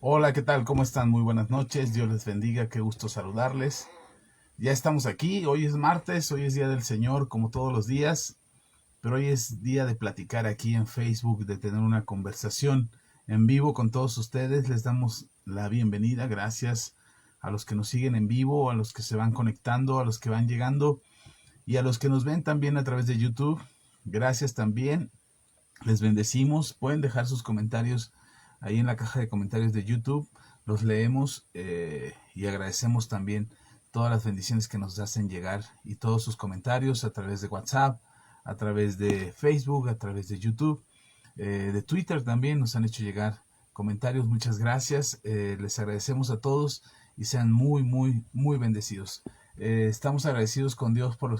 Hola, ¿qué tal? ¿Cómo están? Muy buenas noches. Dios les bendiga. Qué gusto saludarles. Ya estamos aquí. Hoy es martes, hoy es Día del Señor, como todos los días, pero hoy es día de platicar aquí en Facebook, de tener una conversación en vivo con todos ustedes. Les damos la bienvenida. Gracias a los que nos siguen en vivo, a los que se van conectando, a los que van llegando y a los que nos ven también a través de YouTube. Gracias también. Les bendecimos. Pueden dejar sus comentarios ahí en la caja de comentarios de YouTube. Los leemos y agradecemos también todas las bendiciones que nos hacen llegar y todos sus comentarios a través de WhatsApp, a través de Facebook, a través de YouTube, de Twitter también nos han hecho llegar comentarios. Muchas gracias. Les agradecemos a todos y sean muy, muy, muy bendecidos. Estamos agradecidos con Dios por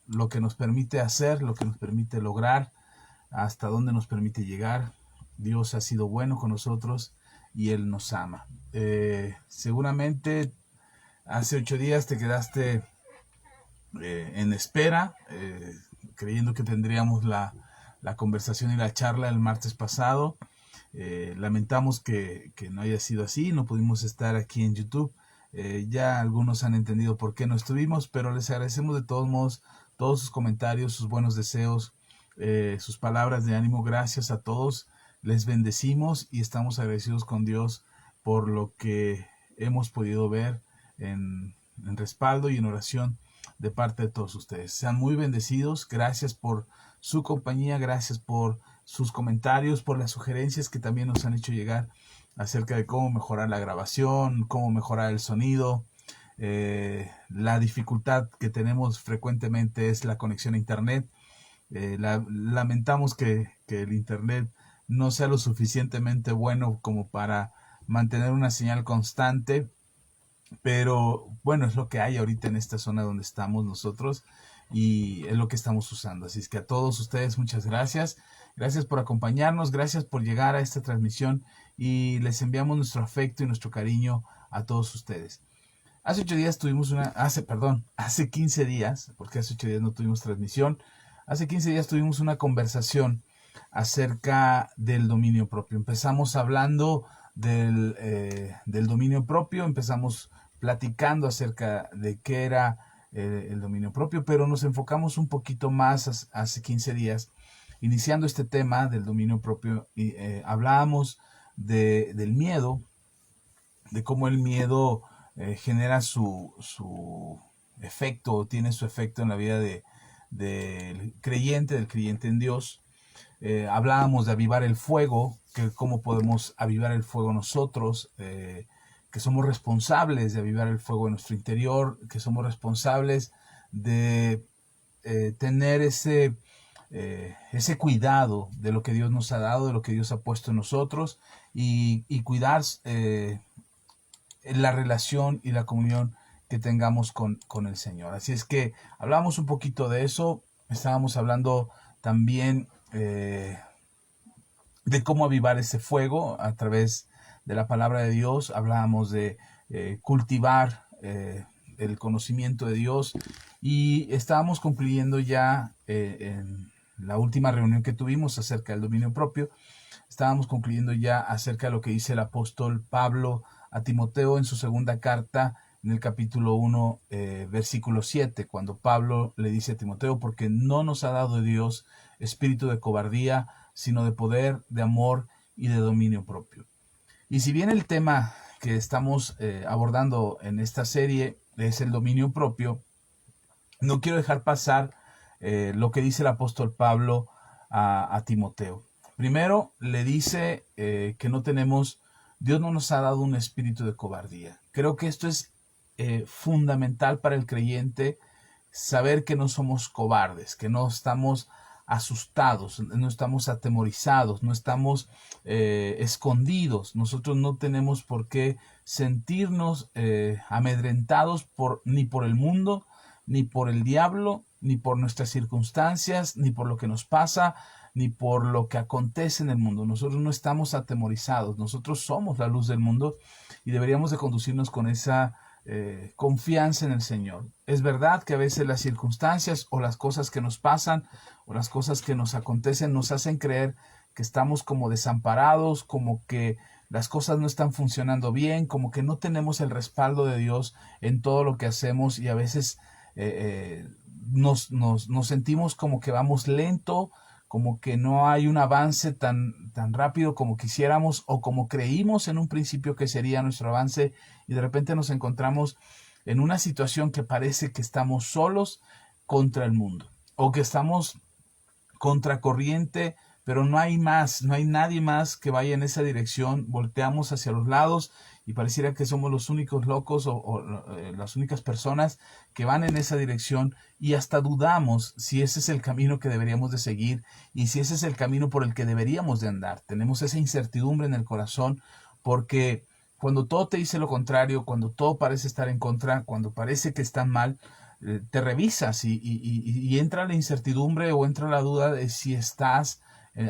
lo que nos permite hacer, lo que nos permite lograr, hasta dónde nos permite llegar. Dios ha sido bueno con nosotros y Él nos ama. Seguramente hace 8 días te quedaste en espera, creyendo que tendríamos la conversación y la charla el martes pasado. Lamentamos que no haya sido así, no pudimos estar aquí en YouTube. Ya algunos han entendido por qué no estuvimos, pero les agradecemos de todos modos todos sus comentarios, sus buenos deseos, sus palabras de ánimo. Gracias a todos, les bendecimos y estamos agradecidos con Dios por lo que hemos podido ver en respaldo y en oración de parte de todos ustedes. Sean muy bendecidos. Gracias por su compañía, gracias por sus comentarios, por las sugerencias que también nos han hecho llegar acerca de cómo mejorar la grabación, cómo mejorar el sonido. La dificultad que tenemos frecuentemente es la conexión a internet. Lamentamos que el internet no sea lo suficientemente bueno como para mantener una señal constante, pero bueno, es lo que hay ahorita en esta zona donde estamos nosotros y es lo que estamos usando. Así es que a todos ustedes muchas gracias. Gracias por acompañarnos, gracias por llegar a esta transmisión y les enviamos nuestro afecto y nuestro cariño a todos ustedes. Hace 8 días tuvimos hace 15 días, porque hace 8 días no tuvimos transmisión, hace 15 días tuvimos una conversación acerca del dominio propio. Empezamos hablando del dominio propio, empezamos platicando acerca de qué era el dominio propio, pero nos enfocamos un poquito más hace 15 días, iniciando este tema del dominio propio, y hablábamos del miedo, de cómo el miedo genera su efecto, tiene su efecto en la vida del creyente en Dios. Hablábamos de avivar el fuego, que cómo podemos avivar el fuego nosotros, que somos responsables de avivar el fuego en nuestro interior, que somos responsables de tener ese cuidado de lo que Dios nos ha dado, de lo que Dios ha puesto en nosotros y cuidar la relación y la comunión que tengamos con el Señor. Así es que hablamos un poquito de eso, estábamos hablando también de cómo avivar ese fuego a través de la palabra de Dios. Hablábamos de cultivar el conocimiento de Dios y estábamos concluyendo ya en la última reunión que tuvimos acerca del dominio propio. Estábamos concluyendo ya acerca de lo que dice el apóstol Pablo a Timoteo en su segunda carta, en el capítulo 1, versículo 7, cuando Pablo le dice a Timoteo: porque no nos ha dado Dios espíritu de cobardía, sino de poder, de amor y de dominio propio. Y si bien el tema que estamos abordando en esta serie es el dominio propio, no quiero dejar pasar lo que dice el apóstol Pablo a Timoteo. Primero le dice que Dios no nos ha dado un espíritu de cobardía. Creo que esto es fundamental para el creyente, saber que no somos cobardes, que no estamos asustados, no estamos atemorizados, no estamos escondidos. Nosotros no tenemos por qué sentirnos amedrentados ni por el mundo, ni por el diablo, ni por nuestras circunstancias, ni por lo que nos pasa, ni por lo que acontece en el mundo. Nosotros no estamos atemorizados, nosotros somos la luz del mundo y deberíamos de conducirnos con esa confianza en el Señor. Es verdad que a veces las circunstancias o las cosas que nos pasan o las cosas que nos acontecen nos hacen creer que estamos como desamparados, como que las cosas no están funcionando bien, como que no tenemos el respaldo de Dios en todo lo que hacemos y a veces nos sentimos como que vamos lento, como que no hay un avance tan rápido como quisiéramos o como creímos en un principio que sería nuestro avance, y de repente nos encontramos en una situación que parece que estamos solos contra el mundo o que estamos contracorriente, pero no hay más, no hay nadie más que vaya en esa dirección. Volteamos hacia los lados y pareciera que somos los únicos locos o las únicas personas que van en esa dirección, y hasta dudamos si ese es el camino que deberíamos de seguir y si ese es el camino por el que deberíamos de andar. Tenemos esa incertidumbre en el corazón porque cuando todo te dice lo contrario, cuando todo parece estar en contra, cuando parece que está mal, te revisas y entra la incertidumbre o entra la duda de si estás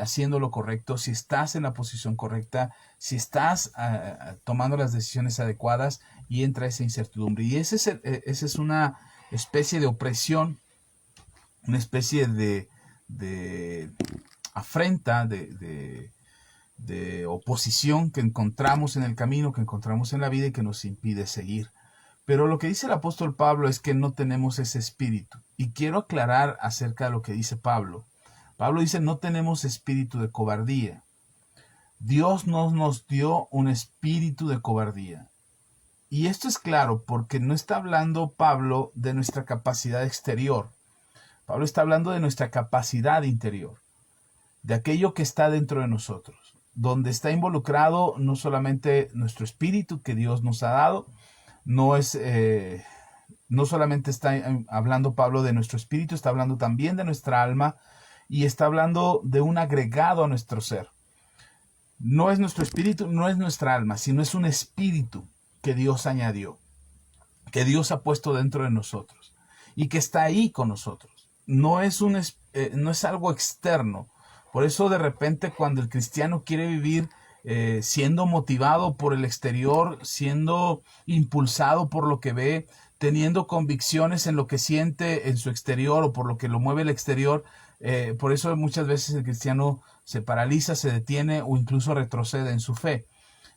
haciendo lo correcto, si estás en la posición correcta, si estás tomando las decisiones adecuadas, y entra esa incertidumbre. Y esa es una especie de opresión, una especie de afrenta, de oposición que encontramos en el camino, que encontramos en la vida y que nos impide seguir. Pero lo que dice el apóstol Pablo es que no tenemos ese espíritu. Y quiero aclarar acerca de lo que dice Pablo. Pablo dice, no tenemos espíritu de cobardía. Dios no nos dio un espíritu de cobardía. Y esto es claro porque no está hablando Pablo de nuestra capacidad exterior. Pablo está hablando de nuestra capacidad interior, de aquello que está dentro de nosotros, donde está involucrado no solamente nuestro espíritu que Dios nos ha dado, no solamente está hablando Pablo de nuestro espíritu, está hablando también de nuestra alma y está hablando de un agregado a nuestro ser. No es nuestro espíritu, no es nuestra alma, sino es un espíritu que Dios añadió, que Dios ha puesto dentro de nosotros y que está ahí con nosotros. No es algo externo. Por eso de repente cuando el cristiano quiere vivir siendo motivado por el exterior, siendo impulsado por lo que ve, teniendo convicciones en lo que siente en su exterior o por lo que lo mueve el exterior, por eso muchas veces el cristiano se paraliza, se detiene o incluso retrocede en su fe.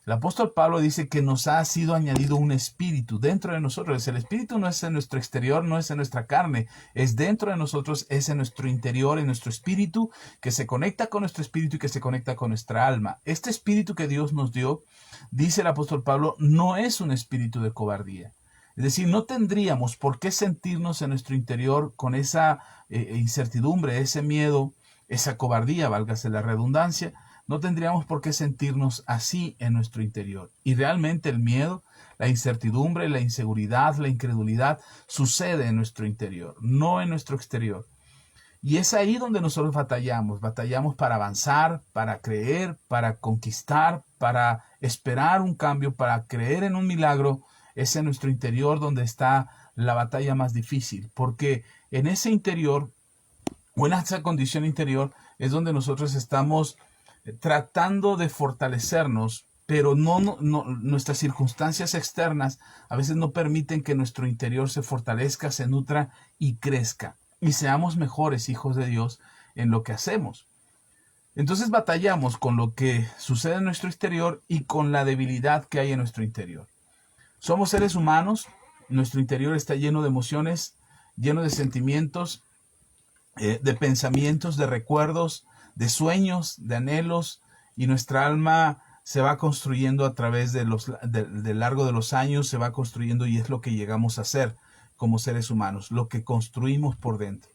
El apóstol Pablo dice que nos ha sido añadido un espíritu dentro de nosotros. El espíritu no es en nuestro exterior, no es en nuestra carne, es dentro de nosotros, es en nuestro interior, en nuestro espíritu, que se conecta con nuestro espíritu y que se conecta con nuestra alma. Este espíritu que Dios nos dio, dice el apóstol Pablo, no es un espíritu de cobardía. Es decir, no tendríamos por qué sentirnos en nuestro interior con esa incertidumbre, ese miedo, esa cobardía, válgase la redundancia. No tendríamos por qué sentirnos así en nuestro interior. Y realmente el miedo, la incertidumbre, la inseguridad, la incredulidad sucede en nuestro interior, no en nuestro exterior. Y es ahí donde nosotros batallamos para avanzar, para creer, para conquistar, para esperar un cambio, para creer en un milagro. Es en nuestro interior donde está la batalla más difícil, porque en ese interior o en esa condición interior es donde nosotros estamos tratando de fortalecernos, pero nuestras circunstancias externas a veces no permiten que nuestro interior se fortalezca, se nutra y crezca, y seamos mejores hijos de Dios en lo que hacemos. Entonces batallamos con lo que sucede en nuestro exterior y con la debilidad que hay en nuestro interior. Somos seres humanos, nuestro interior está lleno de emociones, lleno de sentimientos, de pensamientos, de recuerdos, de sueños, de anhelos, y nuestra alma se va construyendo a través del largo de los años, se va construyendo, y es lo que llegamos a ser como seres humanos, lo que construimos por dentro.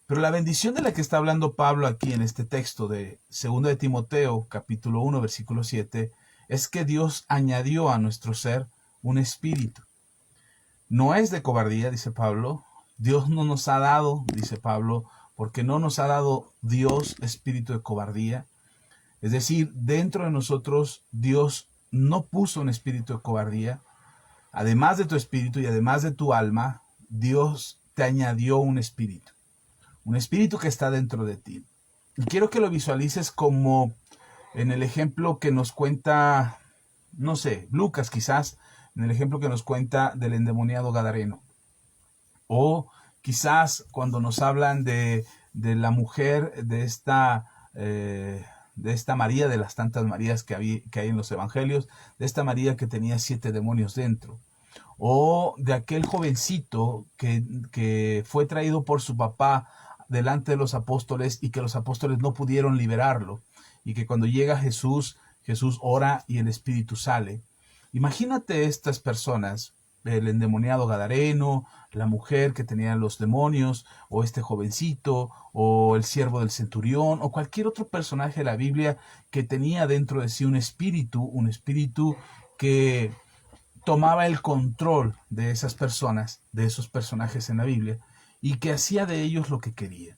Pero la bendición de la que está hablando Pablo aquí en este texto de 2 de Timoteo, capítulo 1, versículo 7, es que Dios añadió a nuestro ser un espíritu. No es de cobardía, dice Pablo. Dios no nos ha dado, dice Pablo, porque no nos ha dado Dios espíritu de cobardía. Es decir, dentro de nosotros Dios no puso un espíritu de cobardía. Además de tu espíritu y además de tu alma, Dios te añadió un espíritu que está dentro de ti. Y quiero que lo visualices como en el ejemplo que nos cuenta, no sé, Lucas quizás, en el ejemplo que nos cuenta del endemoniado gadareno. O quizás cuando nos hablan de la mujer, de esta de esta María, de las tantas Marías que hay en los evangelios, de esta María que tenía 7 demonios dentro, o de aquel jovencito que fue traído por su papá delante de los apóstoles y que los apóstoles no pudieron liberarlo, y que cuando llega Jesús, Jesús ora y el espíritu sale. Imagínate estas personas, el endemoniado gadareno, la mujer que tenía los demonios, o este jovencito, o el siervo del centurión, o cualquier otro personaje de la Biblia que tenía dentro de sí un espíritu que tomaba el control de esas personas, de esos personajes en la Biblia, y que hacía de ellos lo que quería.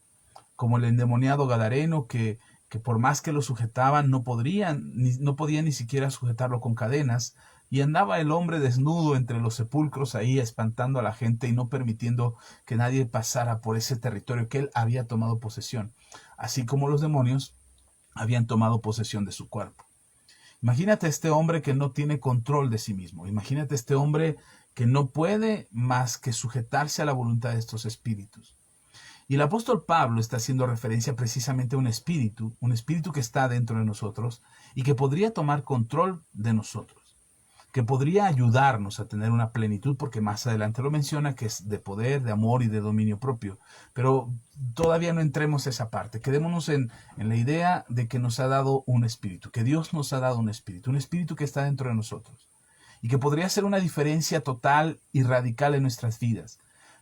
Como el endemoniado gadareno que por más que lo sujetaban no podía ni siquiera sujetarlo con cadenas, y andaba el hombre desnudo entre los sepulcros ahí espantando a la gente y no permitiendo que nadie pasara por ese territorio que él había tomado posesión, así como los demonios habían tomado posesión de su cuerpo. Imagínate este hombre que no tiene control de sí mismo. Imagínate este hombre que no puede más que sujetarse a la voluntad de estos espíritus. Y el apóstol Pablo está haciendo referencia precisamente a un espíritu que está dentro de nosotros y que podría tomar control de nosotros, que podría ayudarnos a tener una plenitud, porque más adelante lo menciona, que es de poder, de amor y de dominio propio. Pero todavía no entremos a esa parte. Quedémonos en la idea de que nos ha dado un espíritu, que Dios nos ha dado un espíritu que está dentro de nosotros y que podría hacer una diferencia total y radical en nuestras vidas.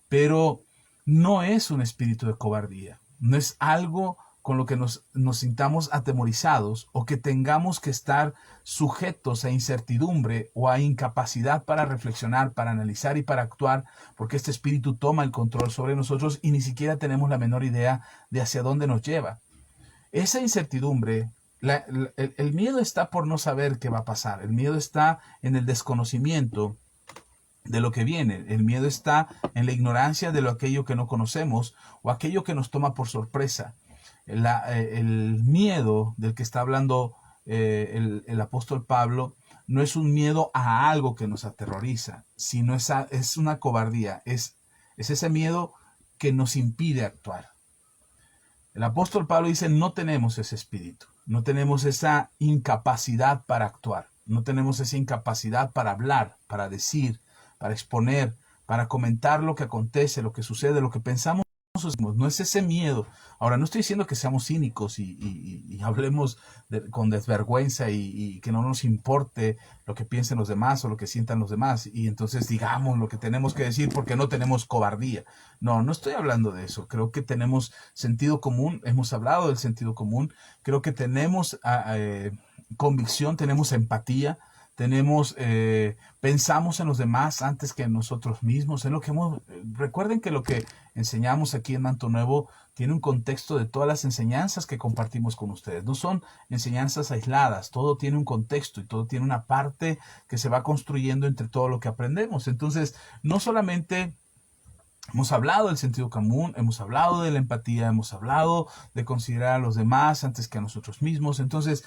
Pero no es un espíritu de cobardía, no es algo con lo que nos sintamos atemorizados o que tengamos que estar sujetos a incertidumbre o a incapacidad para reflexionar, para analizar y para actuar, porque este espíritu toma el control sobre nosotros y ni siquiera tenemos la menor idea de hacia dónde nos lleva. Esa incertidumbre, el miedo está por no saber qué va a pasar, el miedo está en el desconocimiento de lo que viene, el miedo está en la ignorancia de aquello que no conocemos o aquello que nos toma por sorpresa. El miedo del que está hablando el apóstol Pablo no es un miedo a algo que nos aterroriza, sino es una cobardía, es ese miedo que nos impide actuar. El apóstol Pablo dice, no tenemos ese espíritu, no tenemos esa incapacidad para actuar, no tenemos esa incapacidad para hablar, para decir, para exponer, para comentar lo que acontece, lo que sucede, lo que pensamos. No es ese miedo. Ahora, no estoy diciendo que seamos cínicos y hablemos con desvergüenza y que no nos importe lo que piensen los demás o lo que sientan los demás y entonces digamos lo que tenemos que decir porque no tenemos cobardía. No, no estoy hablando de eso. Creo que tenemos sentido común, hemos hablado del sentido común, creo que tenemos convicción, tenemos empatía, pensamos en los demás antes que en nosotros mismos, en lo que recuerden que lo que enseñamos aquí en Manto Nuevo tiene un contexto de todas las enseñanzas que compartimos con ustedes. No son enseñanzas aisladas, todo tiene un contexto y todo tiene una parte que se va construyendo entre todo lo que aprendemos. Entonces, no solamente hemos hablado del sentido común, hemos hablado de la empatía, hemos hablado de considerar a los demás antes que a nosotros mismos. Entonces,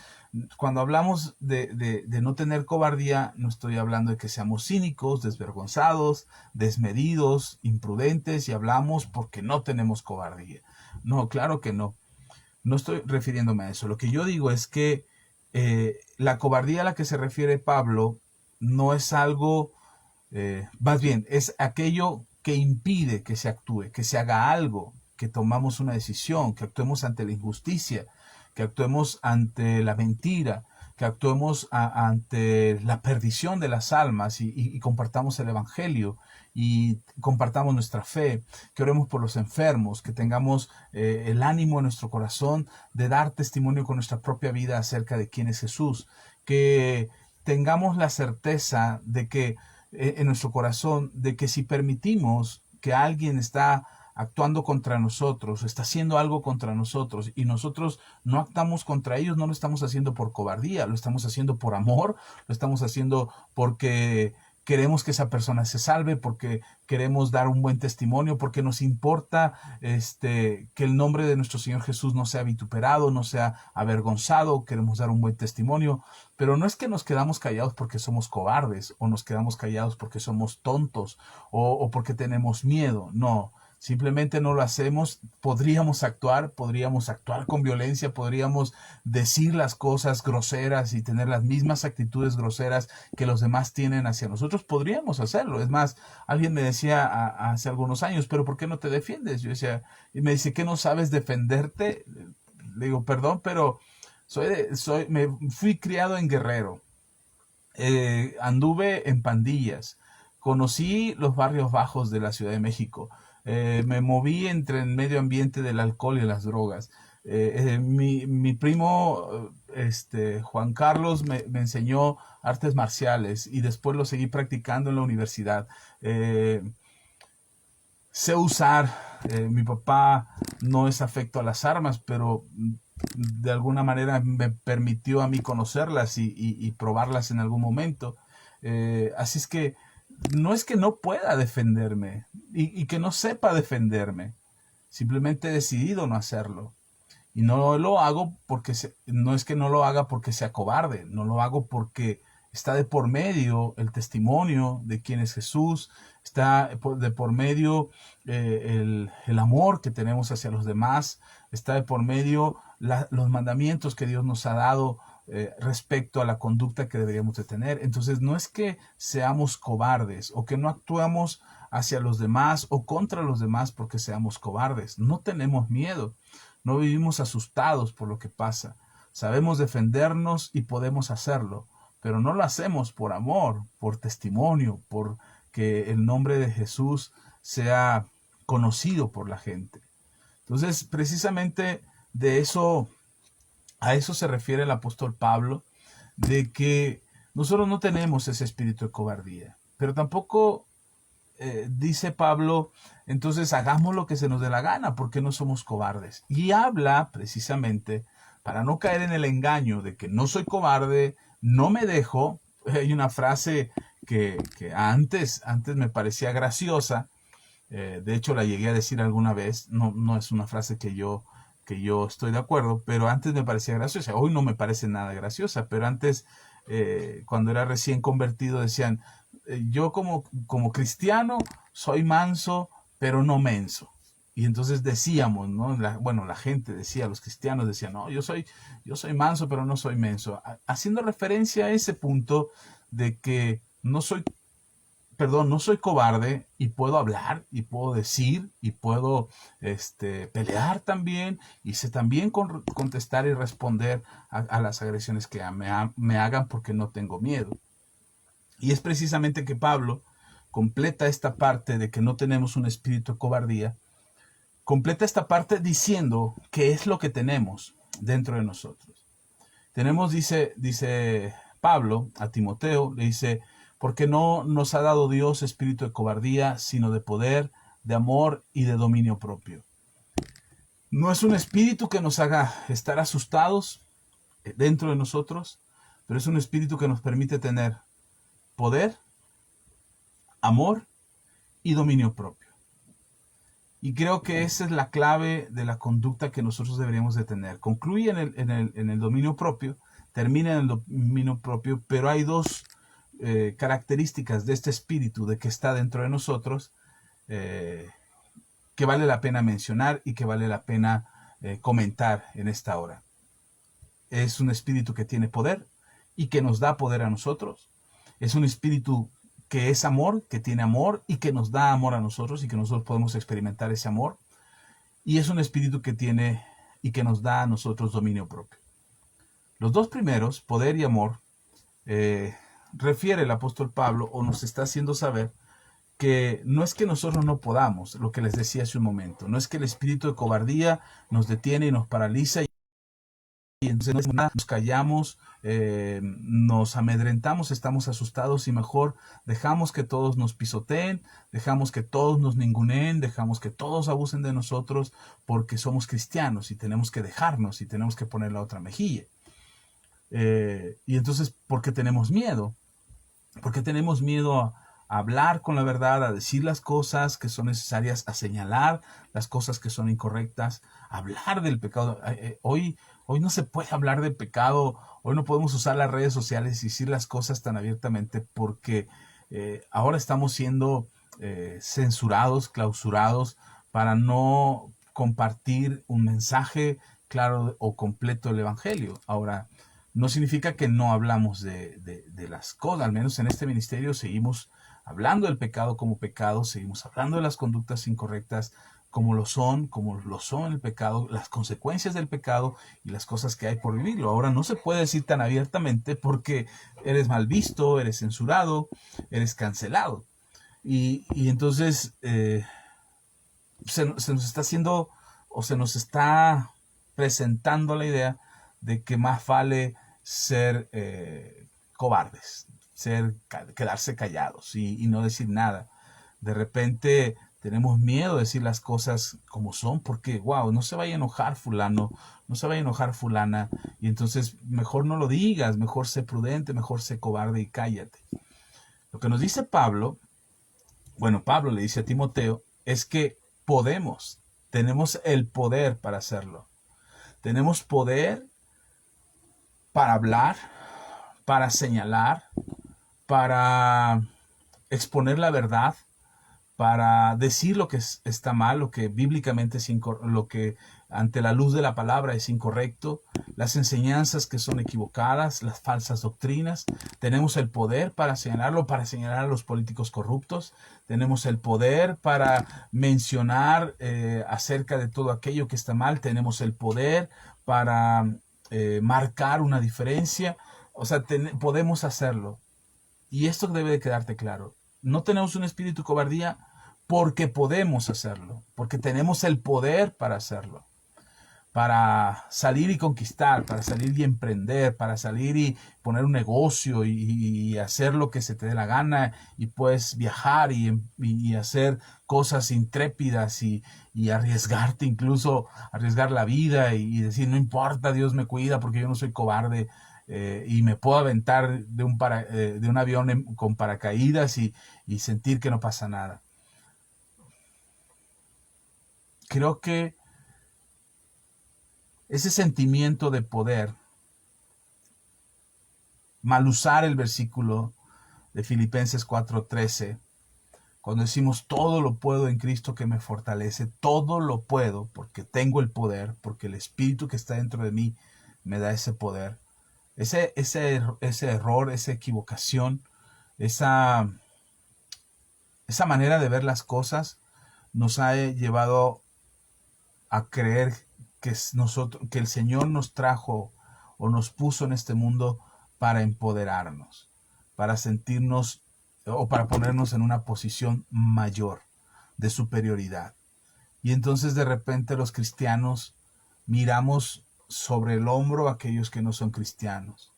cuando hablamos de no tener cobardía, no estoy hablando de que seamos cínicos, desvergonzados, desmedidos, imprudentes y hablamos porque no tenemos cobardía. No, claro que no. No estoy refiriéndome a eso. Lo que yo digo es que la cobardía a la que se refiere Pablo no es algo, más bien, es aquello que impide que se actúe, que se haga algo, que tomamos una decisión, que actuemos ante la injusticia, que actuemos ante la mentira, que actuemos ante la perdición de las almas y compartamos el evangelio y compartamos nuestra fe, que oremos por los enfermos, que tengamos el ánimo en nuestro corazón de dar testimonio con nuestra propia vida acerca de quién es Jesús, que tengamos la certeza de que en nuestro corazón, de que si permitimos que alguien está actuando contra nosotros, está haciendo algo contra nosotros y nosotros no actuamos contra ellos, no lo estamos haciendo por cobardía, lo estamos haciendo por amor, lo estamos haciendo porque queremos que esa persona se salve, porque queremos dar un buen testimonio, porque nos importa que el nombre de nuestro Señor Jesús no sea vituperado, no sea avergonzado, queremos dar un buen testimonio. Pero no es que nos quedamos callados porque somos cobardes, o nos quedamos callados porque somos tontos, o porque tenemos miedo. No, Simplemente no lo hacemos. Podríamos actuar con violencia, podríamos decir las cosas groseras y tener las mismas actitudes groseras que los demás tienen hacia nosotros. Podríamos hacerlo. Es más, alguien me decía hace algunos años, pero ¿por qué no te defiendes? Yo decía, y me dice, ¿qué no sabes defenderte? Le digo, perdón, pero me fui criado en Guerrero. Anduve en pandillas, conocí los barrios bajos de la Ciudad de México, me moví entre el medio ambiente del alcohol y las drogas. Mi primo Juan Carlos me enseñó artes marciales y después lo seguí practicando en la universidad. Sé usar, mi papá no es afecto a las armas, pero de alguna manera me permitió a mí conocerlas y probarlas en algún momento. Así es que no pueda defenderme y que no sepa defenderme. Simplemente he decidido no hacerlo. Y no lo hago no es que no lo haga porque sea cobarde, no lo hago porque está de por medio el testimonio de quién es Jesús, está de por medio el amor que tenemos hacia los demás, está de por medio los mandamientos que Dios nos ha dado respecto a la conducta que deberíamos de tener. Entonces no es que seamos cobardes o que no actuamos hacia los demás o contra los demás porque seamos cobardes. No tenemos miedo. No vivimos asustados por lo que pasa. Sabemos defendernos y podemos hacerlo, pero no lo hacemos por amor, por testimonio, por que el nombre de Jesús sea conocido por la gente. Entonces, precisamente a eso se refiere el apóstol Pablo, de que nosotros no tenemos ese espíritu de cobardía, pero tampoco dice Pablo, entonces hagamos lo que se nos dé la gana, porque no somos cobardes. Y habla precisamente para no caer en el engaño de que no soy cobarde, no me dejo. Hay una frase que antes me parecía graciosa, de hecho la llegué a decir alguna vez, no es una frase que yo estoy de acuerdo, pero antes me parecía graciosa, hoy no me parece nada graciosa, pero antes, cuando era recién convertido, decían, yo como cristiano soy manso, pero no menso. Y entonces decíamos, ¿no? La gente decía, los cristianos decían, no, yo soy manso, pero no soy menso. Haciendo referencia a ese punto de que no soy cobarde y puedo hablar y puedo decir y puedo pelear también y sé también contestar y responder a las agresiones que me hagan porque no tengo miedo. Y es precisamente que Pablo completa esta parte de que no tenemos un espíritu de cobardía, completa esta parte diciendo qué es lo que tenemos dentro de nosotros. Tenemos, dice Pablo a Timoteo, le dice, porque no nos ha dado Dios espíritu de cobardía, sino de poder, de amor y de dominio propio. No es un espíritu que nos haga estar asustados dentro de nosotros, pero es un espíritu que nos permite tener poder, amor y dominio propio. Y creo que esa es la clave de la conducta que nosotros deberíamos de tener. Concluye en el dominio propio, termina en el dominio propio, pero hay dos características de este espíritu de que está dentro de nosotros que vale la pena mencionar y que vale la pena comentar en esta hora. Es un espíritu que tiene poder y que nos da poder a nosotros. Es un espíritu que es amor, que tiene amor y que nos da amor a nosotros y que nosotros podemos experimentar ese amor. Y es un espíritu que tiene y que nos da a nosotros dominio propio. Los dos primeros, poder y amor, refiere el apóstol Pablo o nos está haciendo saber que no es que nosotros no podamos, lo que les decía hace un momento, no es que el espíritu de cobardía nos detiene y nos paraliza y entonces nos callamos, nos amedrentamos, estamos asustados y mejor dejamos que todos nos pisoteen, dejamos que todos nos ninguneen, dejamos que todos abusen de nosotros porque somos cristianos y tenemos que dejarnos y tenemos que poner la otra mejilla. Y entonces, ¿por qué tenemos miedo? Porque tenemos miedo a hablar con la verdad, a decir las cosas que son necesarias, a señalar las cosas que son incorrectas, a hablar del pecado. Hoy no se puede hablar de pecado, hoy no podemos usar las redes sociales y decir las cosas tan abiertamente porque ahora estamos siendo censurados, clausurados para no compartir un mensaje claro o completo del Evangelio. Ahora, no significa que no hablamos de las cosas, al menos en este ministerio seguimos hablando del pecado como pecado, seguimos hablando de las conductas incorrectas como lo son el pecado, las consecuencias del pecado y las cosas que hay por vivirlo. Ahora no se puede decir tan abiertamente porque eres mal visto, eres censurado, eres cancelado. Y entonces se nos está haciendo o se nos está presentando la idea de que más vale ser cobardes, quedarse callados y no decir nada. De repente tenemos miedo de decir las cosas como son porque, wow, no se vaya a enojar fulano, no se vaya a enojar fulana, y entonces mejor no lo digas, mejor sé prudente, mejor sé cobarde y cállate. Lo que nos dice Pablo, bueno, Pablo le dice a Timoteo, es que tenemos el poder para hacerlo. Tenemos poder para hablar, para señalar, para exponer la verdad, para decir lo que está mal, lo que bíblicamente es lo que ante la luz de la palabra es incorrecto, las enseñanzas que son equivocadas, las falsas doctrinas. Tenemos el poder para señalarlo, para señalar a los políticos corruptos. Tenemos el poder para mencionar acerca de todo aquello que está mal. Tenemos el poder para marcar una diferencia. O sea, podemos hacerlo. Y esto debe de quedarte claro. No tenemos un espíritu de cobardía porque podemos hacerlo, porque tenemos el poder para hacerlo, para salir y conquistar, para salir y emprender, para salir y poner un negocio y hacer lo que se te dé la gana, y puedes viajar y hacer cosas intrépidas y arriesgarte, incluso arriesgar la vida y decir, no importa, Dios me cuida porque yo no soy cobarde. Y me puedo aventar de un avión con paracaídas y sentir que no pasa nada. Creo que ese sentimiento de poder, mal usar el versículo de Filipenses 4:13, cuando decimos todo lo puedo en Cristo que me fortalece, todo lo puedo porque tengo el poder, porque el Espíritu que está dentro de mí me da ese poder. Ese error, esa equivocación, esa manera de ver las cosas nos ha llevado a creer que el Señor nos trajo o nos puso en este mundo para empoderarnos, para sentirnos o para ponernos en una posición mayor de superioridad. Y entonces de repente los cristianos miramos sobre el hombro a aquellos que no son cristianos,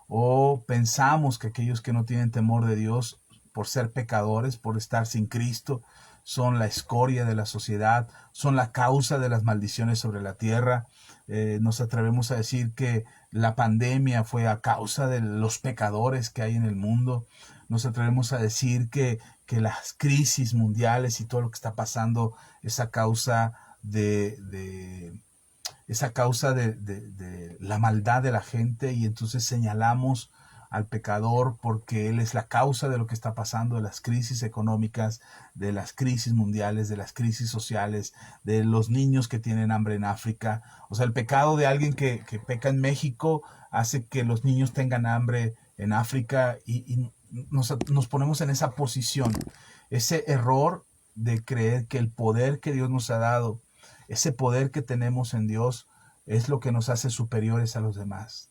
o pensamos que aquellos que no tienen temor de Dios, por ser pecadores, por estar sin Cristo, son la escoria de la sociedad, son la causa de las maldiciones sobre la tierra. Nos atrevemos a decir que la pandemia fue a causa de los pecadores que hay en el mundo. Nos atrevemos a decir que las crisis mundiales y todo lo que está pasando es a causa de la maldad de la gente, y entonces señalamos al pecador porque él es la causa de lo que está pasando, de las crisis económicas, de las crisis mundiales, de las crisis sociales, de los niños que tienen hambre en África. O sea, el pecado de alguien que peca en México hace que los niños tengan hambre en África, y nos ponemos en esa posición, ese error de creer que el poder que Dios nos ha dado, ese poder que tenemos en Dios, es lo que nos hace superiores a los demás.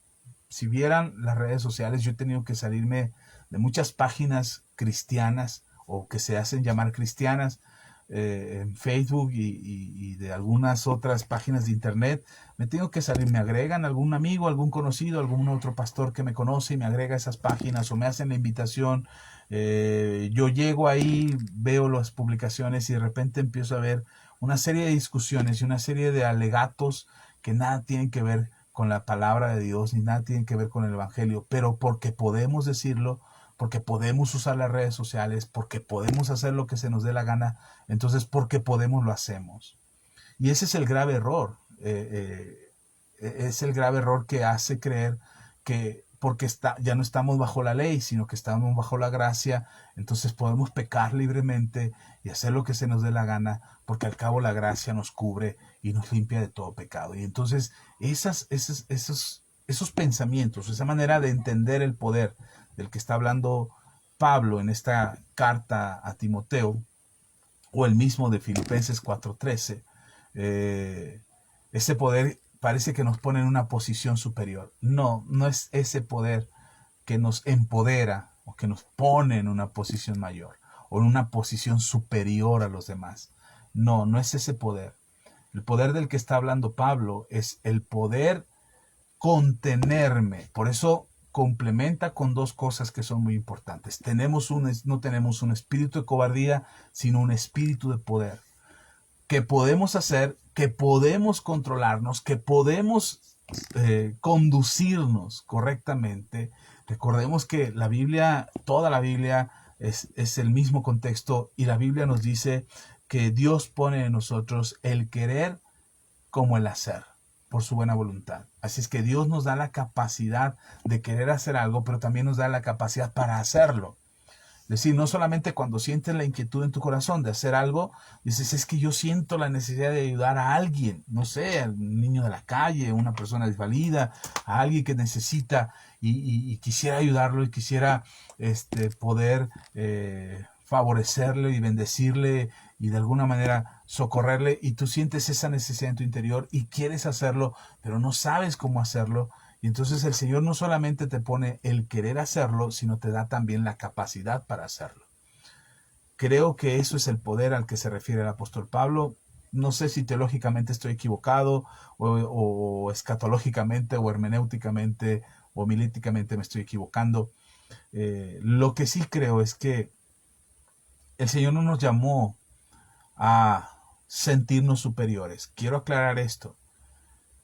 Si vieran las redes sociales, yo he tenido que salirme de muchas páginas cristianas o que se hacen llamar cristianas en Facebook y de algunas otras páginas de internet. Me tengo que salir, me agregan algún amigo, algún conocido, algún otro pastor que me conoce y me agrega a esas páginas o me hacen la invitación. Yo llego ahí, veo las publicaciones y de repente empiezo a ver una serie de discusiones y una serie de alegatos que nada tienen que ver con la palabra de Dios ni nada tienen que ver con el Evangelio, pero porque podemos decirlo, porque podemos usar las redes sociales, porque podemos hacer lo que se nos dé la gana, entonces porque podemos lo hacemos. Y ese es el grave error, es el grave error que hace creer que porque ya no estamos bajo la ley, sino que estamos bajo la gracia. Entonces podemos pecar libremente y hacer lo que se nos dé la gana, porque al cabo la gracia nos cubre y nos limpia de todo pecado. Y entonces esos pensamientos, esa manera de entender el poder del que está hablando Pablo en esta carta a Timoteo, o el mismo de Filipenses 4:13, ese poder parece que nos pone en una posición superior. No, no es ese poder que nos empodera o que nos pone en una posición mayor o en una posición superior a los demás. No, no es ese poder. El poder del que está hablando Pablo es el poder contenerme. Por eso complementa con dos cosas que son muy importantes. No tenemos un espíritu de cobardía, sino un espíritu de poder. Que podemos hacer, que podemos controlarnos, que podemos conducirnos correctamente. Recordemos que la Biblia, toda la Biblia es el mismo contexto, y la Biblia nos dice que Dios pone en nosotros el querer como el hacer, por su buena voluntad. Así es que Dios nos da la capacidad de querer hacer algo, pero también nos da la capacidad para hacerlo. Es decir, no solamente cuando sientes la inquietud en tu corazón de hacer algo, dices, es que yo siento la necesidad de ayudar a alguien, no sé, al niño de la calle, una persona desvalida, a alguien que necesita, y quisiera ayudarlo y quisiera poder favorecerle y bendecirle y de alguna manera socorrerle, y tú sientes esa necesidad en tu interior y quieres hacerlo, pero no sabes cómo hacerlo. Y entonces el Señor no solamente te pone el querer hacerlo, sino te da también la capacidad para hacerlo. Creo que eso es el poder al que se refiere el apóstol Pablo. No sé si teológicamente estoy equivocado, o escatológicamente, o hermenéuticamente, o milíticamente me estoy equivocando. Lo que sí creo es que el Señor no nos llamó a sentirnos superiores. Quiero aclarar esto.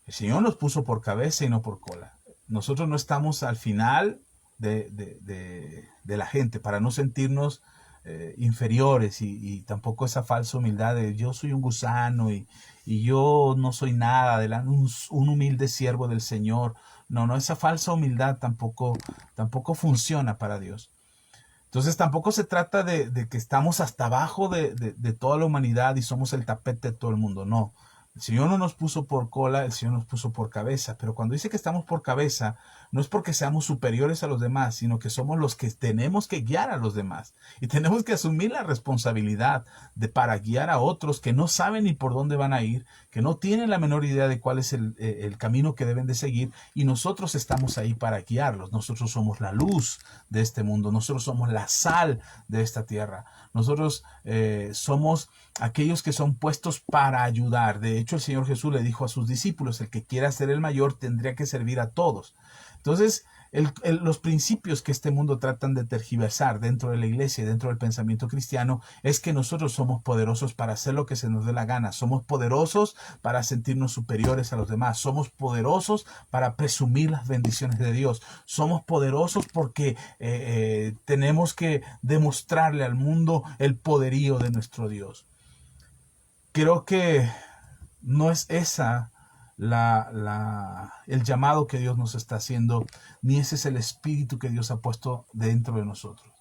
El Señor nos puso por cabeza y no por cola. Nosotros no estamos al final de la gente para no sentirnos inferiores, y tampoco esa falsa humildad de yo soy un gusano y yo no soy nada, un humilde siervo del Señor. No, esa falsa humildad tampoco funciona para Dios. Entonces tampoco se trata de que estamos hasta abajo de toda la humanidad y somos el tapete de todo el mundo. No, el Señor no nos puso por cola, el Señor nos puso por cabeza. Pero cuando dice que estamos por cabeza, no es porque seamos superiores a los demás, sino que somos los que tenemos que guiar a los demás. Y tenemos que asumir la responsabilidad para guiar a otros que no saben ni por dónde van a ir, que no tienen la menor idea de cuál es el camino que deben de seguir, y nosotros estamos ahí para guiarlos. Nosotros somos la luz de este mundo, nosotros somos la sal de esta tierra, nosotros somos aquellos que son puestos para ayudar. De hecho, el Señor Jesús le dijo a sus discípulos, el que quiera ser el mayor tendría que servir a todos. Entonces, los principios que este mundo tratan de tergiversar dentro de la iglesia y dentro del pensamiento cristiano es que nosotros somos poderosos para hacer lo que se nos dé la gana, somos poderosos para sentirnos superiores a los demás, somos poderosos para presumir las bendiciones de Dios, somos poderosos porque tenemos que demostrarle al mundo el poderío de nuestro Dios. Creo que no es esa el llamado que Dios nos está haciendo, ni ese es el espíritu que Dios ha puesto dentro de nosotros.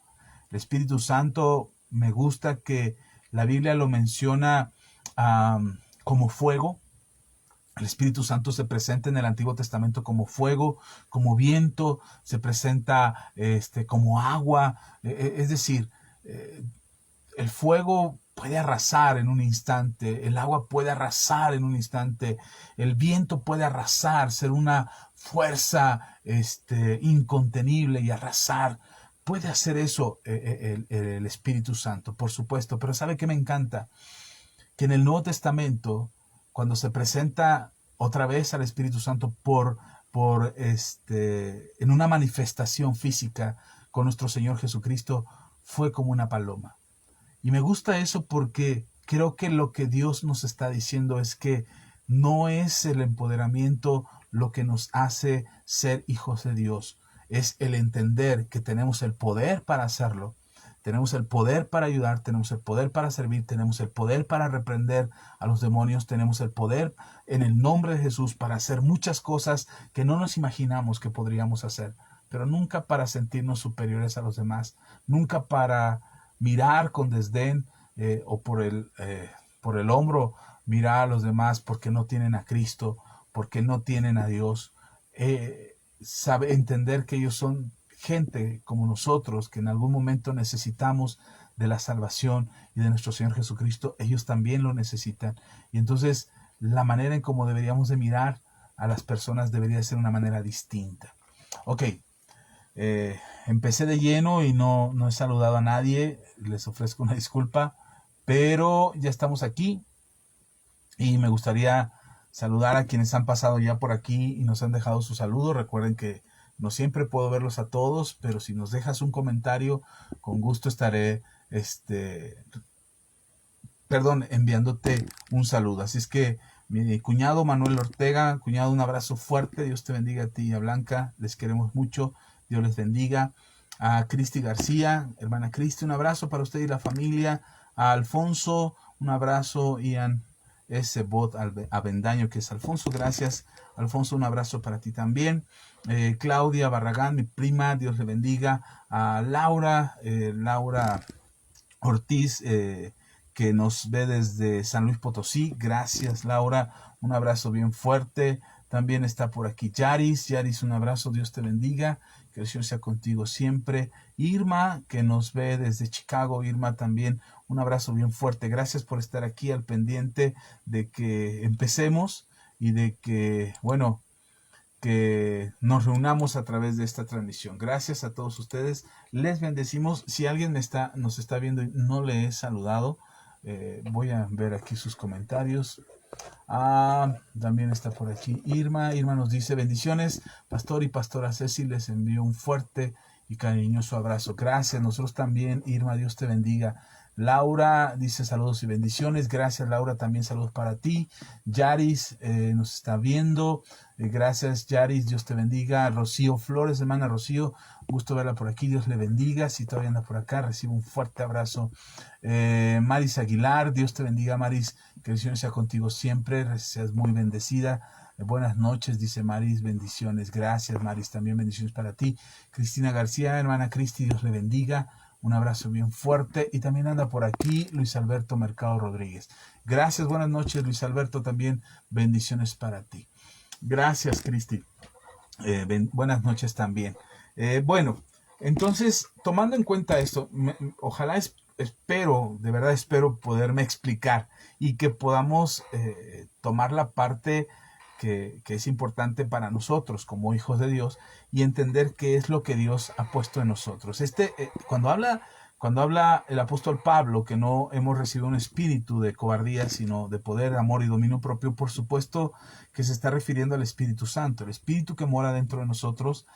El Espíritu Santo, me gusta que la Biblia lo menciona como fuego. El Espíritu Santo se presenta en el Antiguo Testamento como fuego, como viento, se presenta como agua. Es decir, el fuego puede arrasar en un instante, el agua puede arrasar en un instante, el viento puede arrasar, ser una fuerza incontenible y arrasar. Puede hacer eso el Espíritu Santo, por supuesto, pero ¿sabe qué me encanta? Que en el Nuevo Testamento, cuando se presenta otra vez al Espíritu Santo en una manifestación física con nuestro Señor Jesucristo, fue como una paloma. Y me gusta eso porque creo que lo que Dios nos está diciendo es que no es el empoderamiento lo que nos hace ser hijos de Dios, es el entender que tenemos el poder para hacerlo, tenemos el poder para ayudar, tenemos el poder para servir, tenemos el poder para reprender a los demonios, tenemos el poder en el nombre de Jesús para hacer muchas cosas que no nos imaginamos que podríamos hacer. pero nunca para sentirnos superiores a los demás, nunca para mirar con desdén o por el hombro mirar a los demás porque no tienen a Cristo, porque no tienen a Dios. Sabe entender que ellos son gente como nosotros, que en algún momento necesitamos de la salvación y de nuestro Señor Jesucristo. Ellos también lo necesitan. Y entonces la manera en cómo deberíamos de mirar a las personas debería ser una manera distinta. Ok, empecé de lleno y no he saludado a nadie. Les ofrezco una disculpa, pero ya estamos aquí y me gustaría saludar a quienes han pasado ya por aquí y nos han dejado su saludo. Recuerden que no siempre puedo verlos a todos, pero si nos dejas un comentario, con gusto estaré enviándote un saludo. Así es que mi cuñado Manuel Ortega, cuñado, un abrazo fuerte. Dios te bendiga a ti y a Blanca. Les queremos mucho. Dios les bendiga. A Cristi García, hermana Cristi, un abrazo para usted y la familia. A Alfonso, un abrazo. Ian S. Bot Avendaño, que es Alfonso. Gracias, Alfonso. Un abrazo para ti también. Claudia Barragán, mi prima. Dios le bendiga. A Laura Ortiz, que nos ve desde San Luis Potosí. Gracias, Laura. Un abrazo bien fuerte. También está por aquí Yaris. Yaris, un abrazo. Dios te bendiga. Que el Señor sea contigo siempre. Irma, que nos ve desde Chicago. Irma también, un abrazo bien fuerte. Gracias por estar aquí al pendiente de que empecemos y de que, bueno, que nos reunamos a través de esta transmisión. Gracias a todos ustedes. Les bendecimos. Si alguien nos está viendo y no le he saludado, voy a ver aquí sus comentarios. También está por aquí Irma. Irma nos dice: bendiciones, pastor y pastora Ceci, les envío un fuerte y cariñoso abrazo. Gracias, nosotros también, Irma, Dios te bendiga. Laura dice: saludos y bendiciones. Gracias, Laura, también saludos para ti. Yaris nos está viendo. Gracias, Yaris, Dios te bendiga. Rocío Flores, hermana Rocío, gusto verla por aquí. Dios le bendiga. Si todavía anda por acá, recibo un fuerte abrazo. Maris Aguilar, Dios te bendiga, Maris. Que el Señor sea contigo siempre. Seas muy bendecida. Buenas noches, dice Maris, bendiciones. Gracias, Maris, también bendiciones para ti. Cristina García, hermana Cristi, Dios le bendiga. Un abrazo bien fuerte. Y también anda por aquí Luis Alberto Mercado Rodríguez. Gracias, buenas noches, Luis Alberto, también bendiciones para ti. Gracias, Cristi. Buenas noches también. Bueno, entonces, tomando en cuenta esto, ojalá de verdad espero poderme explicar y que podamos tomar la parte que es importante para nosotros como hijos de Dios y entender qué es lo que Dios ha puesto en nosotros. Cuando habla el apóstol Pablo que no hemos recibido un espíritu de cobardía, sino de poder, amor y dominio propio, por supuesto que se está refiriendo al Espíritu Santo, el Espíritu que mora dentro de nosotros,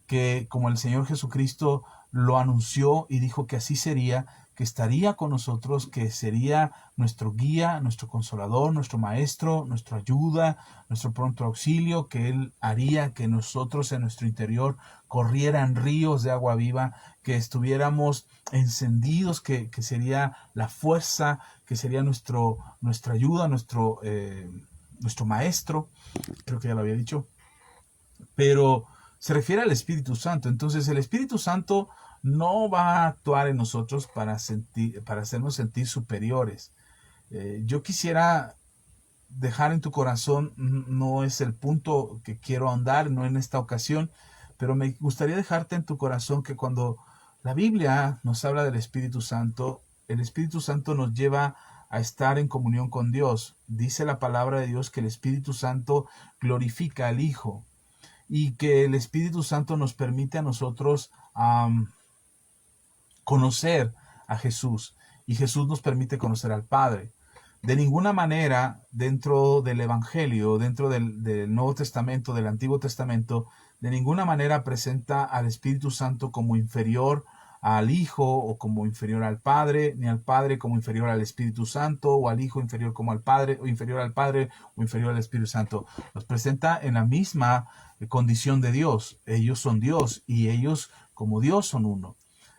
que como el Señor Jesucristo lo anunció y dijo que así sería, que estaría con nosotros, que sería nuestro guía, nuestro consolador, nuestro maestro, nuestra ayuda, nuestro pronto auxilio, que Él haría que nosotros en nuestro interior corrieran ríos de agua viva, que estuviéramos encendidos, que sería la fuerza, que sería nuestra ayuda, nuestro maestro, creo que ya lo había dicho, pero se refiere al Espíritu Santo. Entonces el Espíritu Santo no va a actuar en nosotros para hacernos sentir superiores. Yo quisiera dejar en tu corazón, no es el punto que quiero ahondar, no en esta ocasión, pero me gustaría dejarte en tu corazón que cuando la Biblia nos habla del Espíritu Santo, el Espíritu Santo nos lleva a estar en comunión con Dios. Dice la palabra de Dios que el Espíritu Santo glorifica al Hijo y que el Espíritu Santo nos permite a nosotros conocer a Jesús y Jesús nos permite conocer al Padre. De ninguna manera dentro del Evangelio, dentro del Nuevo Testamento, del Antiguo Testamento, de ninguna manera presenta al Espíritu Santo como inferior al Hijo o como inferior al Padre, ni al Padre como inferior al Espíritu Santo, o al Hijo inferior como al Padre, o inferior al Padre o inferior al Espíritu Santo. Los presenta en la misma condición de Dios. Ellos son Dios y ellos como Dios son uno.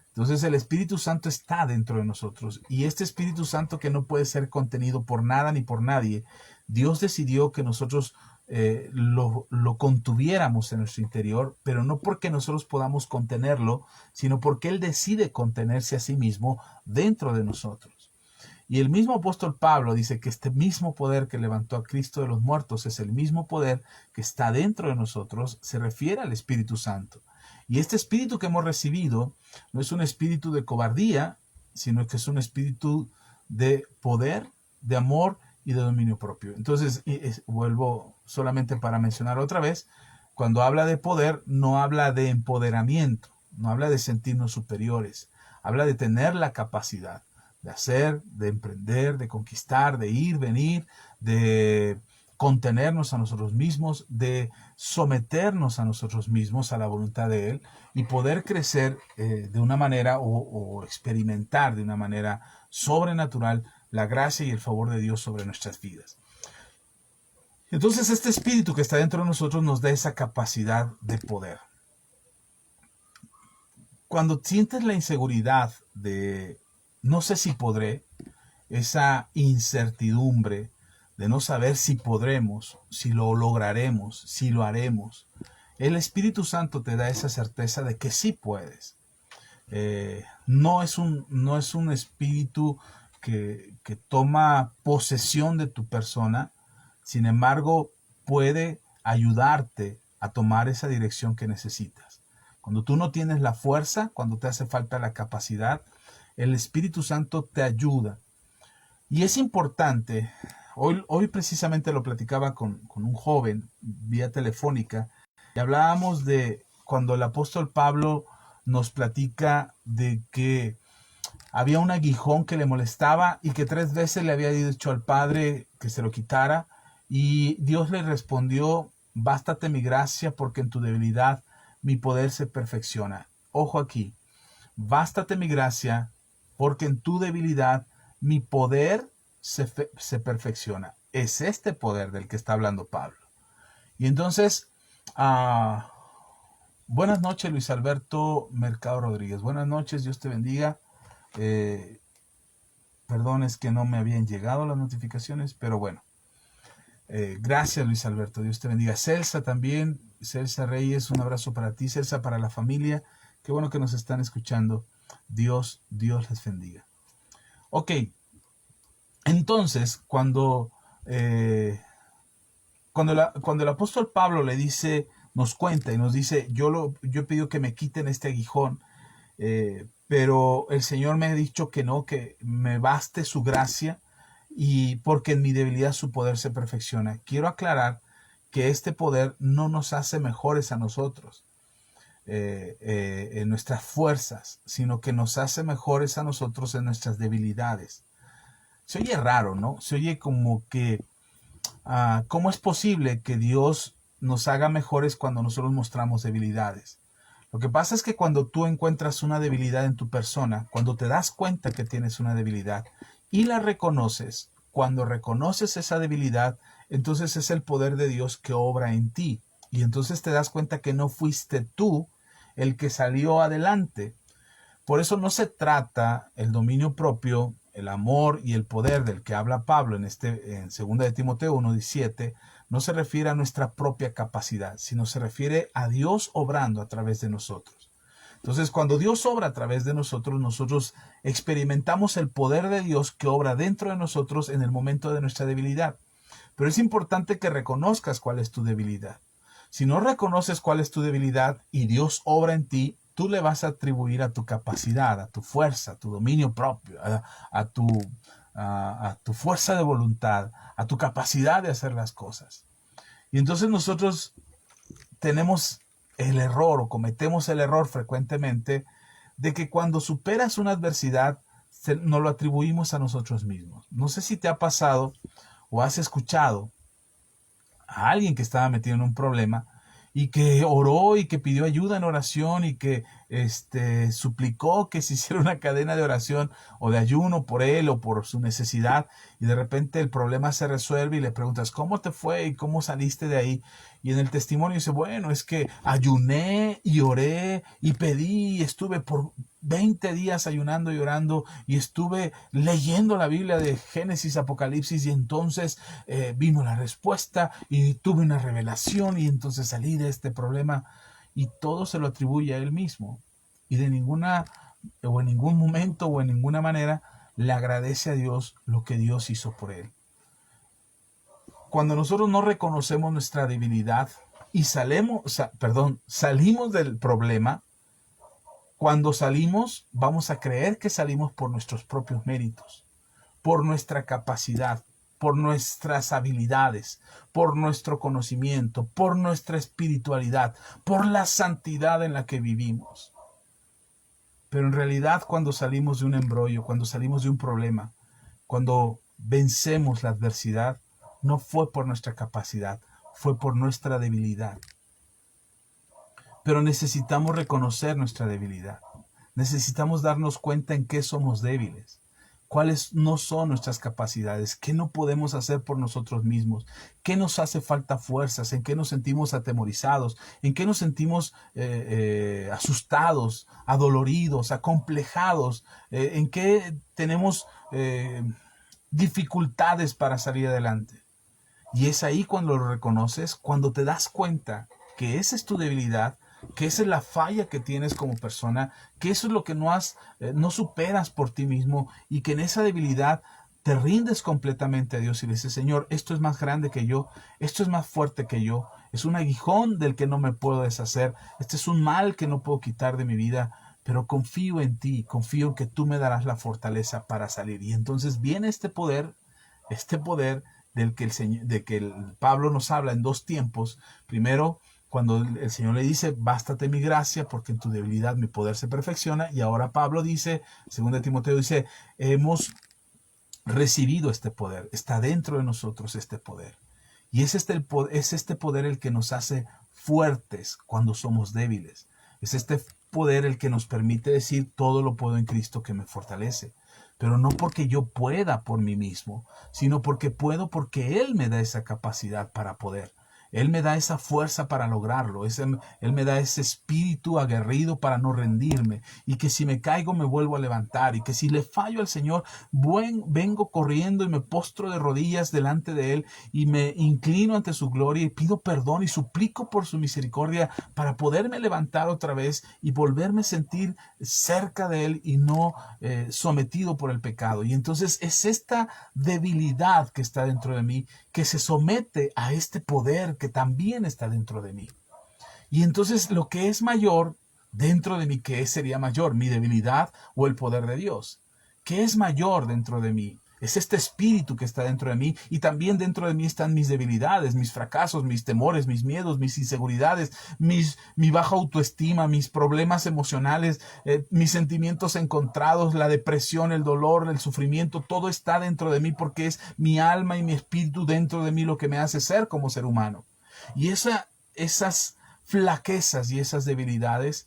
Entonces el Espíritu Santo está dentro de nosotros y este Espíritu Santo que no puede ser contenido por nada ni por nadie, Dios decidió que nosotros lo contuviéramos en nuestro interior, pero no porque nosotros podamos contenerlo, sino porque Él decide contenerse a sí mismo dentro de nosotros. Y el mismo apóstol Pablo dice que este mismo poder que levantó a Cristo de los muertos es el mismo poder que está dentro de nosotros, se refiere al Espíritu Santo. Y este espíritu que hemos recibido no es un espíritu de cobardía, sino que es un espíritu de poder, de amor y de dominio propio. Entonces, vuelvo solamente para mencionar otra vez, cuando habla de poder, no habla de empoderamiento, no habla de sentirnos superiores, habla de tener la capacidad de hacer, de emprender, de conquistar, de ir, venir, de contenernos a nosotros mismos, de someternos a nosotros mismos a la voluntad de Él y poder crecer de una manera o experimentar de una manera sobrenatural la gracia y el favor de Dios sobre nuestras vidas. Entonces este espíritu que está dentro de nosotros nos da esa capacidad de poder. Cuando sientes la inseguridad de no sé si podré, esa incertidumbre de no saber si podremos, si lo lograremos, si lo haremos, el Espíritu Santo te da esa certeza de que sí puedes. No es un espíritu que toma posesión de tu persona, sin embargo puede ayudarte a tomar esa dirección que necesitas. Cuando tú no tienes la fuerza, cuando te hace falta la capacidad, el Espíritu Santo te ayuda. Y es importante, hoy precisamente lo platicaba con un joven vía telefónica, y hablábamos de cuando el apóstol Pablo nos platica de que había un aguijón que le molestaba y que 3 veces le había dicho al Padre que se lo quitara, y Dios le respondió: bástate mi gracia, porque en tu debilidad mi poder se perfecciona. Ojo aquí, bástate mi gracia, porque en tu debilidad mi poder se perfecciona. Es este poder del que está hablando Pablo. Y entonces, buenas noches, Luis Alberto Mercado Rodríguez. Buenas noches, Dios te bendiga. Perdón, es que no me habían llegado las notificaciones, pero bueno. Gracias, Luis Alberto, Dios te bendiga. Celsa también, Celsa Reyes, un abrazo para ti, Celsa, para la familia. Qué bueno que nos están escuchando. Dios les bendiga. Ok, entonces, cuando el apóstol Pablo le dice, nos cuenta y nos dice, yo he pedido que me quiten este aguijón, pero el Señor me ha dicho que no, que me baste su gracia, y porque en mi debilidad su poder se perfecciona. Quiero aclarar que este poder no nos hace mejores a nosotros en nuestras fuerzas, sino que nos hace mejores a nosotros en nuestras debilidades. Se oye raro, ¿no? Se oye como que, ¿cómo es posible que Dios nos haga mejores cuando nosotros mostramos debilidades? Lo que pasa es que cuando tú encuentras una debilidad en tu persona, cuando te das cuenta que tienes una debilidad y la reconoces, cuando reconoces esa debilidad, entonces es el poder de Dios que obra en ti. Y entonces te das cuenta que no fuiste tú el que salió adelante. Por eso no se trata el dominio propio, el amor y el poder del que habla Pablo en 2 de Timoteo 1:17, no se refiere a nuestra propia capacidad, sino se refiere a Dios obrando a través de nosotros. Entonces, cuando Dios obra a través de nosotros, nosotros experimentamos el poder de Dios que obra dentro de nosotros en el momento de nuestra debilidad. Pero es importante que reconozcas cuál es tu debilidad. Si no reconoces cuál es tu debilidad y Dios obra en ti, tú le vas a atribuir a tu capacidad, a tu fuerza, a tu dominio propio, a tu fuerza de voluntad, a tu capacidad de hacer las cosas. Y entonces nosotros tenemos el error o cometemos el error frecuentemente de que cuando superas una adversidad nos lo atribuimos a nosotros mismos. No sé si te ha pasado o has escuchado a alguien que estaba metido en un problema y que oró y que pidió ayuda en oración y que suplicó que se hiciera una cadena de oración o de ayuno por él o por su necesidad, y de repente el problema se resuelve y le preguntas ¿cómo te fue y cómo saliste de ahí? Y en el testimonio dice, bueno, es que ayuné y oré y pedí y estuve por 20 días ayunando y orando y estuve leyendo la Biblia de Génesis, Apocalipsis, y entonces vino la respuesta y tuve una revelación y entonces salí de este problema, y todo se lo atribuye a él mismo, y de ninguna o en ningún momento o en ninguna manera le agradece a Dios lo que Dios hizo por él. Cuando nosotros no reconocemos nuestra debilidad y salimos del problema, cuando salimos, vamos a creer que salimos por nuestros propios méritos, por nuestra capacidad, por nuestras habilidades, por nuestro conocimiento, por nuestra espiritualidad, por la santidad en la que vivimos. Pero en realidad, cuando salimos de un embrollo, cuando salimos de un problema, cuando vencemos la adversidad, no fue por nuestra capacidad, fue por nuestra debilidad. Pero necesitamos reconocer nuestra debilidad. Necesitamos darnos cuenta en qué somos débiles, cuáles no son nuestras capacidades, qué no podemos hacer por nosotros mismos, qué nos hace falta fuerzas, en qué nos sentimos atemorizados, en qué nos sentimos asustados, adoloridos, acomplejados, en qué tenemos dificultades para salir adelante. Y es ahí cuando lo reconoces, cuando te das cuenta que esa es tu debilidad, que esa es la falla que tienes como persona, que eso es lo que no superas por ti mismo, y que en esa debilidad te rindes completamente a Dios y le dices: Señor, esto es más grande que yo, esto es más fuerte que yo, es un aguijón del que no me puedo deshacer, este es un mal que no puedo quitar de mi vida, pero confío en ti, confío en que tú me darás la fortaleza para salir. Y entonces viene este poder del que el Pablo nos habla en dos tiempos. Primero, cuando el Señor le dice: bástate mi gracia, porque en tu debilidad mi poder se perfecciona. Y ahora Pablo dice, 2 Timoteo dice, hemos recibido este poder, está dentro de nosotros este poder. Y es este poder el que nos hace fuertes cuando somos débiles. Es este poder el que nos permite decir: todo lo puedo en Cristo que me fortalece. Pero no porque yo pueda por mí mismo, sino porque puedo porque Él me da esa capacidad para poder. Él me da esa fuerza para lograrlo. Él me da ese espíritu aguerrido para no rendirme. Y que si me caigo me vuelvo a levantar. Y que si le fallo al Señor, vengo corriendo y me postro de rodillas delante de Él y me inclino ante su gloria y pido perdón y suplico por su misericordia para poderme levantar otra vez y volverme a sentir cerca de Él y no sometido por el pecado. Y entonces es esta debilidad que está dentro de mí que se somete a este poder que también está dentro de mí. Y entonces lo que es mayor dentro de mí, ¿qué sería mayor? ¿Mi debilidad o el poder de Dios? ¿Qué es mayor dentro de mí? Es este espíritu que está dentro de mí, y también dentro de mí están mis debilidades, mis fracasos, mis temores, mis miedos, mis inseguridades, mi baja autoestima, mis problemas emocionales, mis sentimientos encontrados, la depresión, el dolor, el sufrimiento. Todo está dentro de mí porque es mi alma y mi espíritu dentro de mí lo que me hace ser como ser humano. Y esas flaquezas y esas debilidades,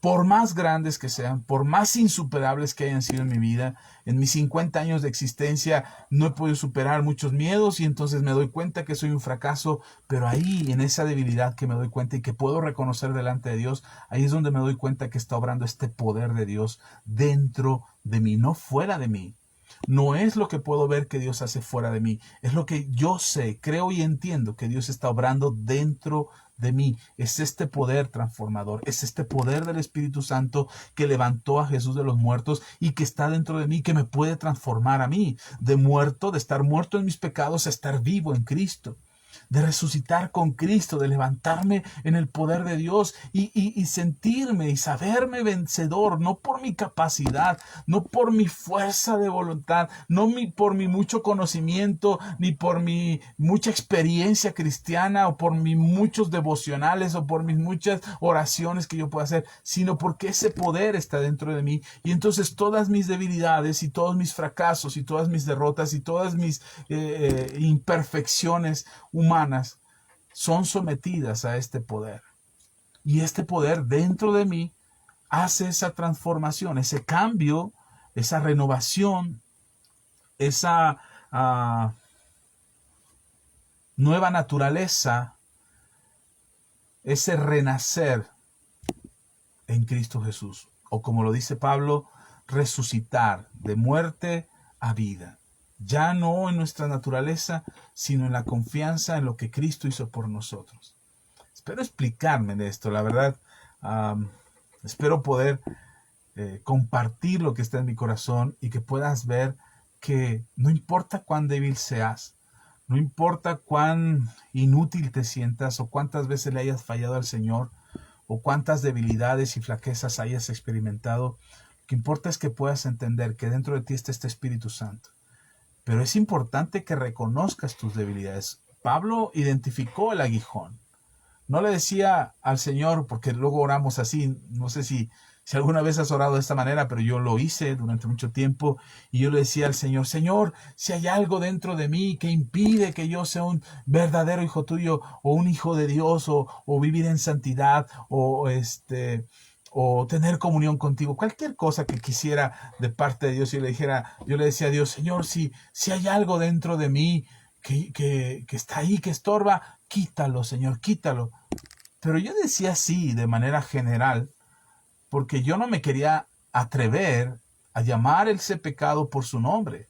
por más grandes que sean, por más insuperables que hayan sido en mi vida, en mis 50 años de existencia no he podido superar muchos miedos, y entonces me doy cuenta que soy un fracaso, pero ahí, en esa debilidad que me doy cuenta y que puedo reconocer delante de Dios, ahí es donde me doy cuenta que está obrando este poder de Dios dentro de mí, no fuera de mí. No es lo que puedo ver que Dios hace fuera de mí, es lo que yo sé, creo y entiendo que Dios está obrando dentro de mí. Es este poder transformador, es este poder del Espíritu Santo que levantó a Jesús de los muertos y que está dentro de mí, que me puede transformar a mí, de estar muerto en mis pecados, a estar vivo en Cristo, de resucitar con Cristo, de levantarme en el poder de Dios y sentirme y saberme vencedor, no por mi capacidad, no por mi fuerza de voluntad, no por mi mucho conocimiento, ni por mi mucha experiencia cristiana, o por mis muchos devocionales, o por mis muchas oraciones que yo pueda hacer, sino porque ese poder está dentro de mí. Y entonces todas mis debilidades y todos mis fracasos y todas mis derrotas y todas mis imperfecciones humanas son sometidas a este poder. Y este poder dentro de mí hace esa transformación, ese cambio, esa renovación, esa nueva naturaleza, ese renacer en Cristo Jesús. o como lo dice Pablo, resucitar de muerte a vida. Ya no en nuestra naturaleza, sino en la confianza en lo que Cristo hizo por nosotros. Espero explicarme de esto, la verdad. Espero poder compartir lo que está en mi corazón y que puedas ver que no importa cuán débil seas, no importa cuán inútil te sientas o cuántas veces le hayas fallado al Señor o cuántas debilidades y flaquezas hayas experimentado, lo que importa es que puedas entender que dentro de ti está este Espíritu Santo. Pero es importante que reconozcas tus debilidades. Pablo identificó el aguijón. No le decía al Señor, porque luego oramos así, no sé si alguna vez has orado de esta manera, pero yo lo hice durante mucho tiempo, y yo le decía al Señor, Señor, si hay algo dentro de mí que impide que yo sea un verdadero hijo tuyo, o un hijo de Dios, o vivir en santidad, o tener comunión contigo, cualquier cosa que quisiera de parte de Dios, yo le decía a Dios, Señor, si hay algo dentro de mí que está ahí, que estorba, quítalo, Señor, quítalo. Pero yo decía así de manera general, porque yo no me quería atrever a llamar ese pecado por su nombre.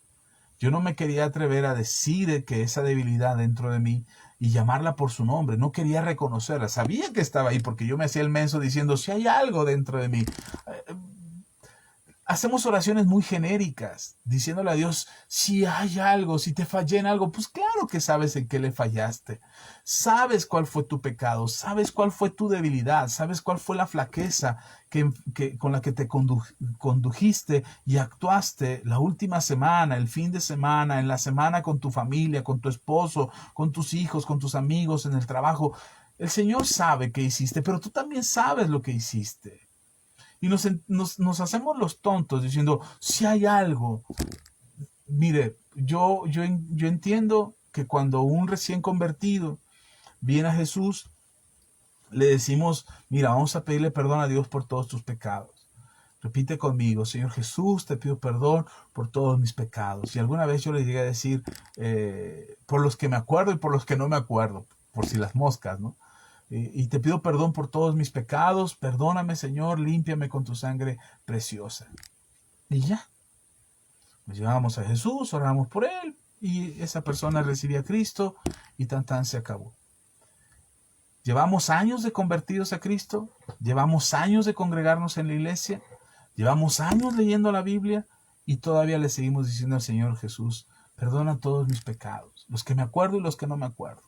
Yo no me quería atrever a decir que esa debilidad dentro de mí y llamarla por su nombre. No quería reconocerla. Sabía que estaba ahí porque yo me hacía el menso diciendo, si hay algo dentro de mí. Hacemos oraciones muy genéricas, diciéndole a Dios, si hay algo, si te fallé en algo, pues claro que sabes en qué le fallaste. Sabes cuál fue tu pecado, sabes cuál fue tu debilidad, sabes cuál fue la flaqueza con la que te condujiste y actuaste la última semana, el fin de semana, en la semana con tu familia, con tu esposo, con tus hijos, con tus amigos, en el trabajo. El Señor sabe qué hiciste, pero tú también sabes lo que hiciste. Y nos hacemos los tontos diciendo, si hay algo. Mire, yo entiendo que cuando un recién convertido viene a Jesús, le decimos, mira, vamos a pedirle perdón a Dios por todos tus pecados. Repite conmigo, Señor Jesús, te pido perdón por todos mis pecados. Y alguna vez yo le llegué a decir, por los que me acuerdo y por los que no me acuerdo, por si las moscas, ¿no? Y te pido perdón por todos mis pecados, perdóname Señor, límpiame con tu sangre preciosa. Y ya, nos llevamos a Jesús, oramos por él, y esa persona recibía a Cristo, y tan se acabó. Llevamos años de convertidos a Cristo, llevamos años de congregarnos en la iglesia, llevamos años leyendo la Biblia, y todavía le seguimos diciendo al Señor Jesús, perdona todos mis pecados, los que me acuerdo y los que no me acuerdo.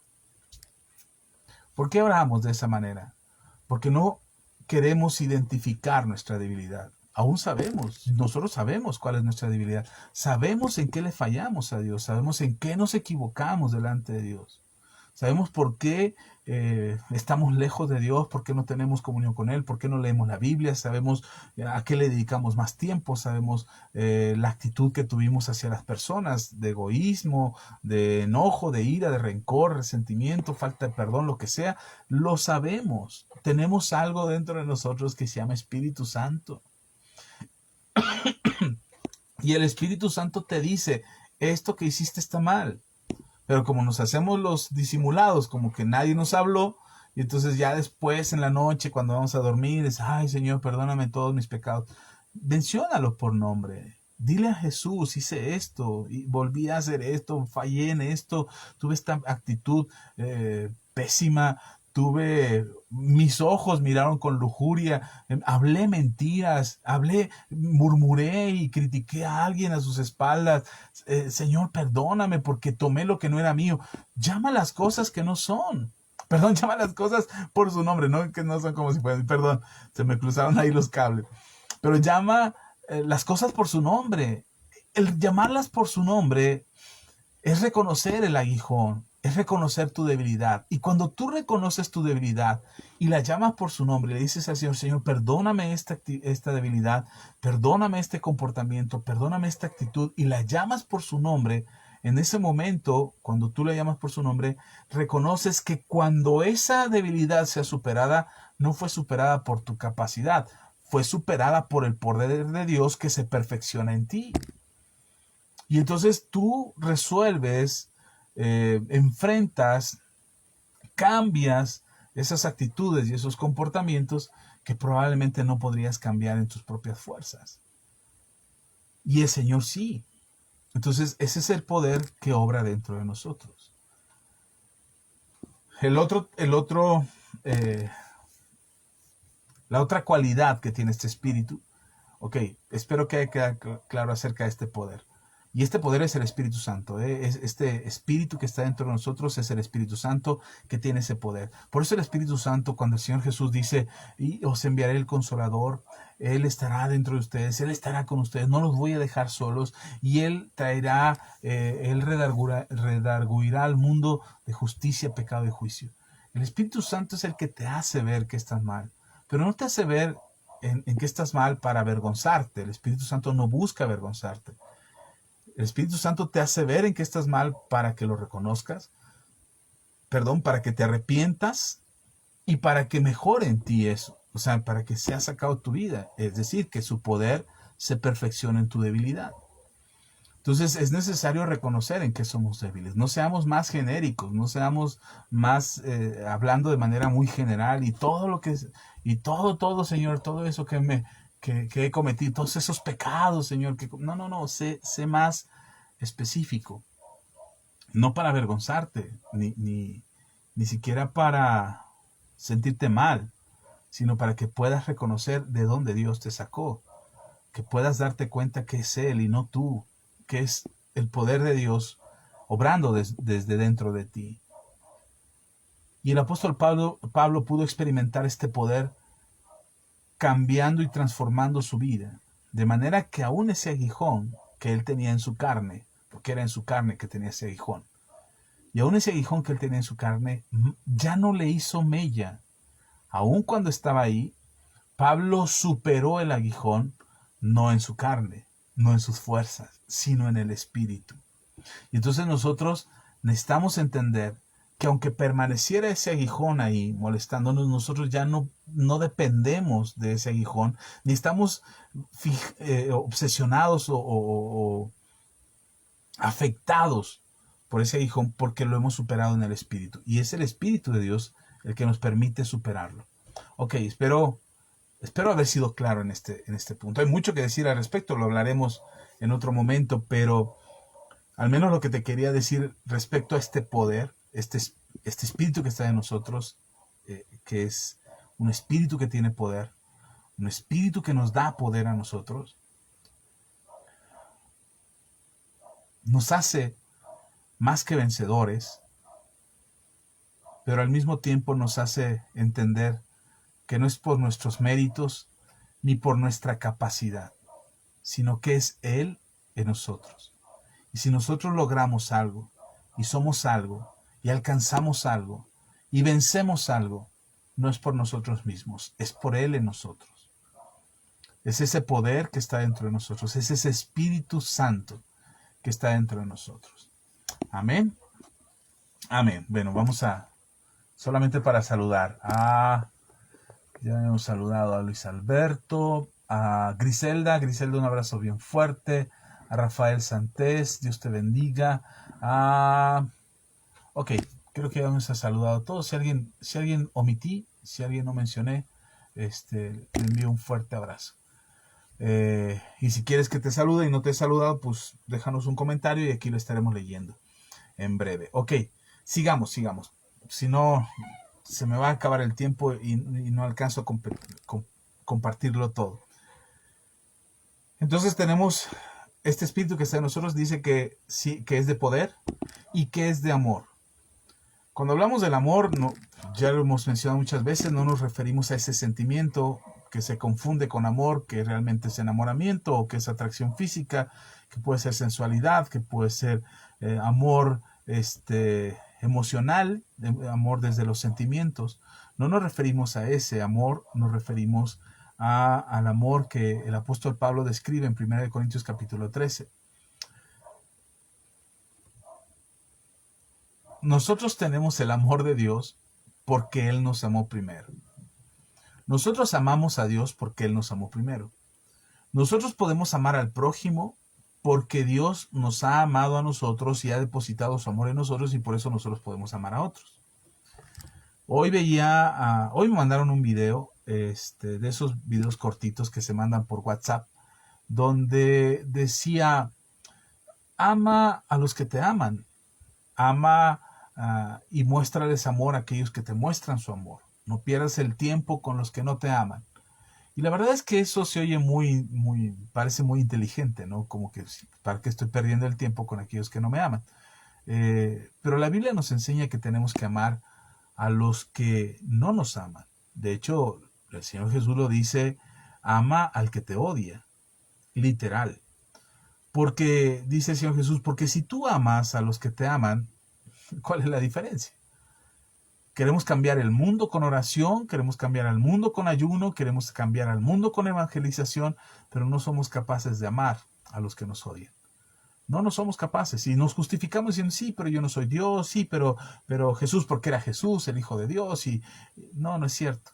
¿Por qué oramos de esa manera? Porque no queremos identificar nuestra debilidad. Aún sabemos, nosotros sabemos cuál es nuestra debilidad. Sabemos en qué le fallamos a Dios, sabemos en qué nos equivocamos delante de Dios. Sabemos por qué estamos lejos de Dios, por qué no tenemos comunión con Él, por qué no leemos la Biblia, sabemos a qué le dedicamos más tiempo, sabemos la actitud que tuvimos hacia las personas, de egoísmo, de enojo, de ira, de rencor, resentimiento, falta de perdón, lo que sea, lo sabemos. Tenemos algo dentro de nosotros que se llama Espíritu Santo. Y el Espíritu Santo te dice, esto que hiciste está mal. Pero como nos hacemos los disimulados, como que nadie nos habló, y entonces ya después en la noche, cuando vamos a dormir, es, ay Señor, perdóname todos mis pecados. Menciónalo por nombre. Dile a Jesús, hice esto, y volví a hacer esto, fallé en esto, tuve esta actitud pésima, mis ojos miraron con lujuria, hablé mentiras, murmuré y critiqué a alguien a sus espaldas. Señor, perdóname porque tomé lo que no era mío. Llama las cosas que no son. Perdón, llama las cosas por su nombre, no que no son como si fueran. Perdón, se me cruzaron ahí los cables. Pero llama las cosas por su nombre. El llamarlas por su nombre es reconocer el aguijón, es reconocer tu debilidad. Y cuando tú reconoces tu debilidad y la llamas por su nombre, le dices al Señor, Señor, perdóname esta debilidad, perdóname este comportamiento, perdóname esta actitud, y la llamas por su nombre, en ese momento, cuando tú la llamas por su nombre, reconoces que cuando esa debilidad sea superada, no fue superada por tu capacidad, fue superada por el poder de Dios que se perfecciona en ti. Y entonces tú resuelves, enfrentas, cambias esas actitudes y esos comportamientos que probablemente no podrías cambiar en tus propias fuerzas. Y el Señor sí. Entonces, ese es el poder que obra dentro de nosotros. La otra cualidad que tiene este espíritu, ok, espero que haya quedado claro acerca de este poder. Y este poder es el Espíritu Santo. Este espíritu que está dentro de nosotros es el Espíritu Santo que tiene ese poder. Por eso el Espíritu Santo, cuando el Señor Jesús dice, y os enviaré el Consolador, Él estará dentro de ustedes, Él estará con ustedes, no los voy a dejar solos, y Él traerá, Él redarguirá al mundo de justicia, pecado y juicio. El Espíritu Santo es el que te hace ver que estás mal, pero no te hace ver en que estás mal para avergonzarte. El Espíritu Santo no busca avergonzarte. El Espíritu Santo te hace ver en que estás mal para que lo reconozcas, para que te arrepientas y para que mejore en ti eso, o sea, para que sea sacado tu vida, es decir, que su poder se perfeccione en tu debilidad. Entonces es necesario reconocer en qué somos débiles, no seamos más genéricos, no seamos más hablando de manera muy general y todo lo que es, y todo, Señor, todo eso que he cometido, todos esos pecados, Señor, no, sé más específico, no para avergonzarte, ni siquiera para sentirte mal, sino para que puedas reconocer de dónde Dios te sacó, que puedas darte cuenta que es Él y no tú, que es el poder de Dios obrando desde dentro de ti. Y el apóstol Pablo pudo experimentar este poder cambiando y transformando su vida, de manera que aún ese aguijón que él tenía en su carne, porque era en su carne que tenía ese aguijón, y aún ese aguijón que él tenía en su carne ya no le hizo mella. Aún cuando estaba ahí, Pablo superó el aguijón, no en su carne, no en sus fuerzas, sino en el espíritu. Y entonces nosotros necesitamos entender que aunque permaneciera ese aguijón ahí molestándonos, nosotros ya no dependemos de ese aguijón, ni estamos obsesionados o afectados por ese aguijón porque lo hemos superado en el Espíritu. Y es el Espíritu de Dios el que nos permite superarlo. Ok, espero haber sido claro en este punto. Hay mucho que decir al respecto, lo hablaremos en otro momento, pero al menos lo que te quería decir respecto a este poder, este espíritu que está en nosotros, que es un espíritu que tiene poder, un espíritu que nos da poder a nosotros, nos hace más que vencedores, pero al mismo tiempo nos hace entender que no es por nuestros méritos ni por nuestra capacidad, sino que es Él en nosotros. Y si nosotros logramos algo, y somos algo, y alcanzamos algo, y vencemos algo, no es por nosotros mismos, es por Él en nosotros. Es ese poder que está dentro de nosotros, es ese Espíritu Santo que está dentro de nosotros. Amén. Amén. Bueno, vamos solamente para saludar. Ya hemos saludado a Luis Alberto, a Griselda, un abrazo bien fuerte. A Rafael Santés, Dios te bendiga. Ok, creo que ya hemos saludado a todos. Si alguien omití, si alguien no mencioné, le envío un fuerte abrazo. Y si quieres que te salude y no te he saludado, pues déjanos un comentario y aquí lo estaremos leyendo en breve. Ok, sigamos. Si no, se me va a acabar el tiempo y no alcanzo a compartirlo todo. Entonces tenemos este espíritu que está en nosotros, dice que sí, que es de poder y que es de amor. Cuando hablamos del amor, ya lo hemos mencionado muchas veces, no nos referimos a ese sentimiento que se confunde con amor, que realmente es enamoramiento o que es atracción física, que puede ser sensualidad, que puede ser amor emocional, amor desde los sentimientos. No nos referimos a ese amor, nos referimos al amor que el apóstol Pablo describe en 1 Corintios capítulo 13. Nosotros tenemos el amor de Dios porque Él nos amó primero. Nosotros amamos a Dios porque Él nos amó primero. Nosotros podemos amar al prójimo porque Dios nos ha amado a nosotros y ha depositado su amor en nosotros y por eso nosotros podemos amar a otros. Hoy me mandaron un video de esos videos cortitos que se mandan por WhatsApp, donde decía, ama a los que te aman, ama y muéstrales amor a aquellos que te muestran su amor. No pierdas el tiempo con los que no te aman. Y la verdad es que eso se oye parece muy inteligente, ¿no? Como que, ¿para qué estoy perdiendo el tiempo con aquellos que no me aman? Pero la Biblia nos enseña que tenemos que amar a los que no nos aman. De hecho, el Señor Jesús lo dice, ama al que te odia, literal. Porque, dice el Señor Jesús, porque si tú amas a los que te aman, ¿cuál es la diferencia? Queremos cambiar el mundo con oración, queremos cambiar al mundo con ayuno, queremos cambiar al mundo con evangelización, pero no somos capaces de amar a los que nos odian. No somos capaces y nos justificamos diciendo, sí, pero yo no soy Dios, sí, pero Jesús, porque era Jesús, el Hijo de Dios, y no es cierto.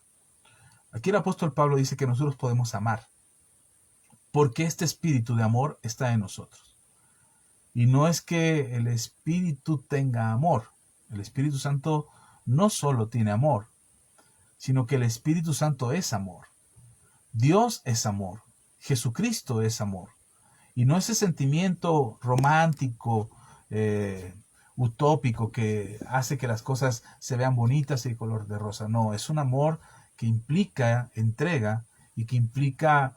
Aquí el apóstol Pablo dice que nosotros podemos amar, porque este espíritu de amor está en nosotros. Y no es que el Espíritu tenga amor, el Espíritu Santo no solo tiene amor, sino que el Espíritu Santo es amor. Dios es amor, Jesucristo es amor. Y no ese sentimiento romántico, utópico, que hace que las cosas se vean bonitas y de color de rosa. No, es un amor que implica entrega y que implica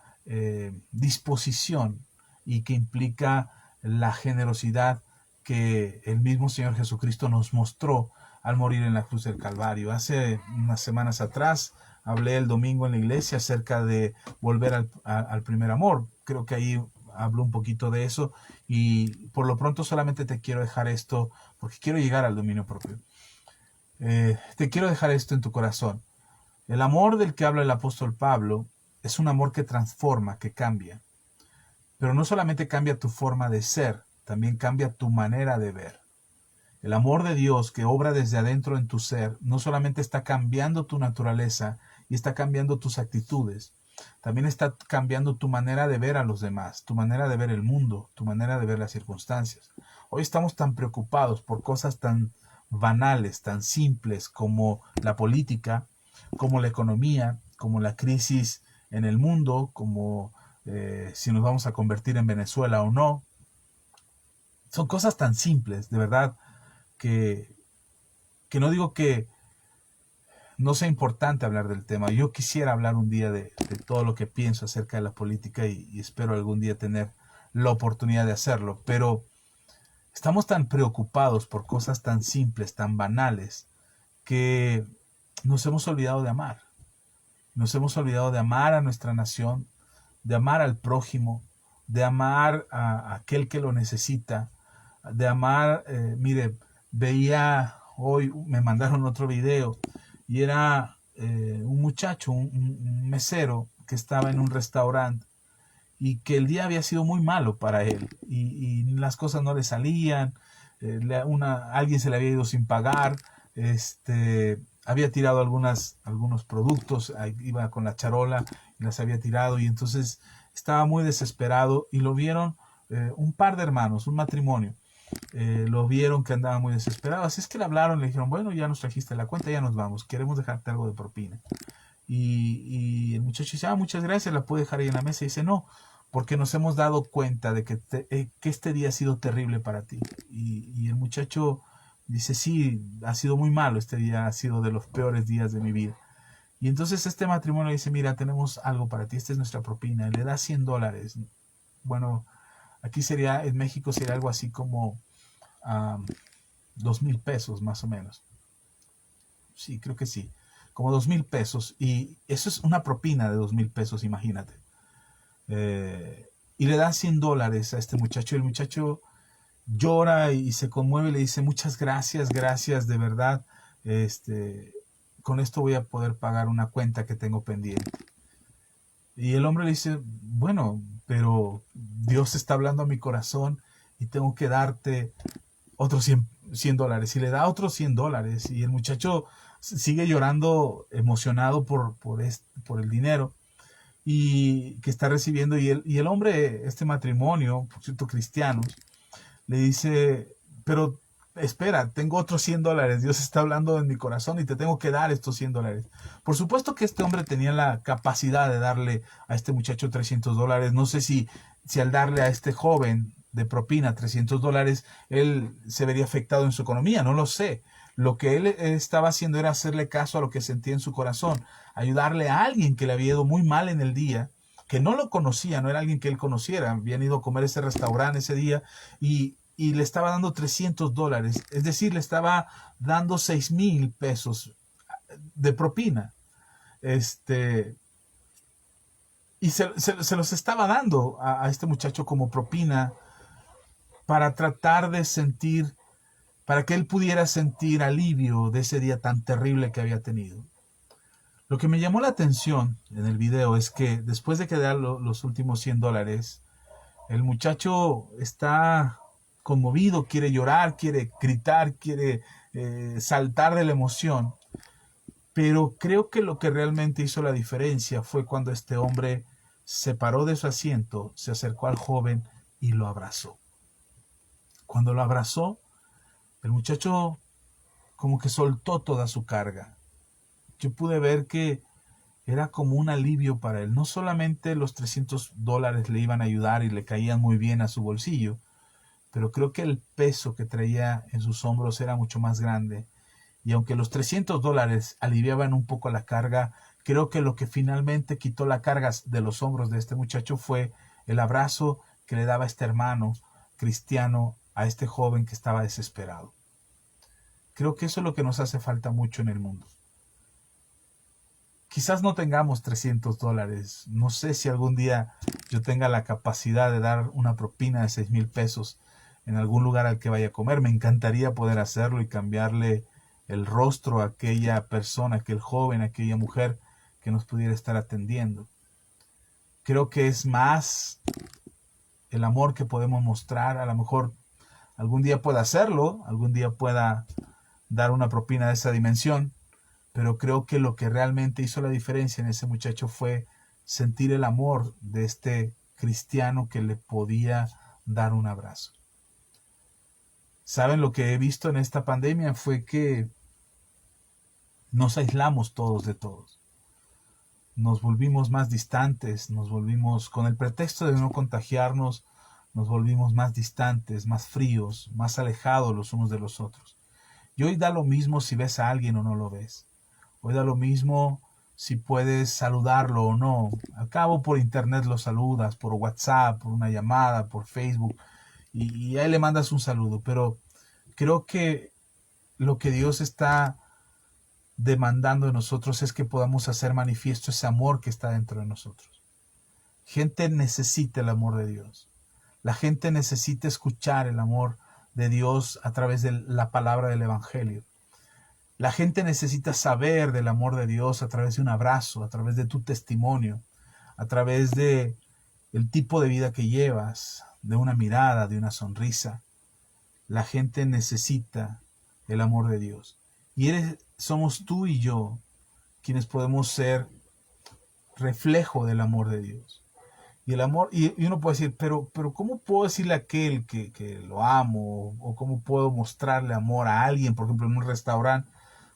disposición y que implica la generosidad que el mismo Señor Jesucristo nos mostró al morir en la cruz del Calvario. Hace unas semanas atrás hablé el domingo en la iglesia acerca de volver al primer amor. Creo que ahí hablo un poquito de eso y por lo pronto solamente te quiero dejar esto porque quiero llegar al dominio propio. Te quiero dejar esto en tu corazón. El amor del que habla el apóstol Pablo es un amor que transforma, que cambia. Pero no solamente cambia tu forma de ser, también cambia tu manera de ver. El amor de Dios que obra desde adentro en tu ser no solamente está cambiando tu naturaleza y está cambiando tus actitudes, también está cambiando tu manera de ver a los demás, tu manera de ver el mundo, tu manera de ver las circunstancias. Hoy estamos tan preocupados por cosas tan banales, tan simples como la política, como la economía, como la crisis en el mundo, como si nos vamos a convertir en Venezuela o no. Son cosas tan simples, de verdad, que no digo que no sea importante hablar del tema. Yo quisiera hablar un día de todo lo que pienso acerca de la política y espero algún día tener la oportunidad de hacerlo. Pero estamos tan preocupados por cosas tan simples, tan banales, que nos hemos olvidado de amar. Nos hemos olvidado de amar a nuestra nación, de amar al prójimo, de amar a aquel que lo necesita, de amar, mire, veía hoy, me mandaron otro video y era un muchacho, un mesero que estaba en un restaurante y que el día había sido muy malo para él y las cosas no le salían, alguien se le había ido sin pagar, había tirado algunos productos, iba con la charola y las había tirado y entonces estaba muy desesperado y lo vieron un par de hermanos, un matrimonio. Lo vieron que andaba muy desesperado, así es que le hablaron, le dijeron, bueno, ya nos trajiste la cuenta, ya nos vamos, queremos dejarte algo de propina. Y el muchacho dice, muchas gracias, la puedo dejar ahí en la mesa. Y dice, no, porque nos hemos dado cuenta de que este día ha sido terrible para ti. Y el muchacho dice, sí, ha sido muy malo, este día ha sido de los peores días de mi vida. Y entonces este matrimonio dice, mira, tenemos algo para ti, esta es nuestra propina, y le da $100. Bueno, aquí sería, en México sería algo así como 2,000 pesos más o menos. Sí, creo que sí, como 2,000 pesos. Y eso es una propina de 2,000 pesos, imagínate. Y le da $100 a este muchacho. Y el muchacho llora y se conmueve y le dice, muchas gracias, gracias, de verdad. Con esto voy a poder pagar una cuenta que tengo pendiente. Y el hombre le dice, bueno, pero Dios está hablando a mi corazón y tengo que darte otros $100. Y le da otros $100. Y el muchacho sigue llorando emocionado por el dinero y que está recibiendo. Y el hombre, este matrimonio, por cierto, cristianos, le dice, pero espera, tengo otros $100. Dios está hablando en mi corazón y te tengo que dar estos $100. Por supuesto que este hombre tenía la capacidad de darle a este muchacho $300. No sé si al darle a este joven de propina $300, él se vería afectado en su economía, no lo sé. Lo que él estaba haciendo era hacerle caso a lo que sentía en su corazón, ayudarle a alguien que le había ido muy mal en el día, que no lo conocía, no era alguien que él conociera, habían ido a comer ese restaurante ese día y le estaba dando $300, es decir, le estaba dando 6,000 pesos de propina. Este, y se los estaba dando a este muchacho como propina para tratar de sentir, para que él pudiera sentir alivio de ese día tan terrible que había tenido. Lo que me llamó la atención en el video es que después de que da los últimos $100, el muchacho está conmovido, quiere llorar, quiere gritar, quiere saltar de la emoción. Pero creo que lo que realmente hizo la diferencia fue cuando este hombre se paró de su asiento, se acercó al joven y lo abrazó. Cuando lo abrazó, el muchacho como que soltó toda su carga. Yo pude ver que era como un alivio para él. No solamente los $300 le iban a ayudar y le caían muy bien a su bolsillo, pero creo que el peso que traía en sus hombros era mucho más grande. Y aunque los $300 aliviaban un poco la carga, creo que lo que finalmente quitó la carga de los hombros de este muchacho fue el abrazo que le daba este hermano cristiano a este joven que estaba desesperado. Creo que eso es lo que nos hace falta mucho en el mundo. Quizás no tengamos $300. No sé si algún día yo tenga la capacidad de dar una propina de 6,000 pesos en algún lugar al que vaya a comer. Me encantaría poder hacerlo y cambiarle el rostro a aquella persona, aquel joven, aquella mujer que nos pudiera estar atendiendo. Creo que es más el amor que podemos mostrar. A lo mejor algún día pueda hacerlo, algún día pueda dar una propina de esa dimensión, pero creo que lo que realmente hizo la diferencia en ese muchacho fue sentir el amor de este cristiano que le podía dar un abrazo. ¿Saben? Lo que he visto en esta pandemia fue que nos aislamos todos de todos. Nos volvimos más distantes, nos volvimos, con el pretexto de no contagiarnos, nos volvimos más distantes, más fríos, más alejados los unos de los otros. Y hoy da lo mismo si ves a alguien o no lo ves. Hoy da lo mismo si puedes saludarlo o no. Al cabo por internet lo saludas, por WhatsApp, por una llamada, por Facebook, y ahí le mandas un saludo. Pero creo que lo que Dios está demandando de nosotros es que podamos hacer manifiesto ese amor que está dentro de nosotros. Gente necesita el amor de Dios. La gente necesita escuchar el amor de Dios a través de la palabra del Evangelio. La gente necesita saber del amor de Dios a través de un abrazo, a través de tu testimonio, a través de el tipo de vida que llevas, de una mirada, de una sonrisa. La gente necesita el amor de Dios. Y somos tú y yo quienes podemos ser reflejo del amor de Dios. Y el amor, y uno puede decir, pero ¿cómo puedo decirle a aquel que lo amo? O cómo puedo mostrarle amor a alguien, por ejemplo, en un restaurante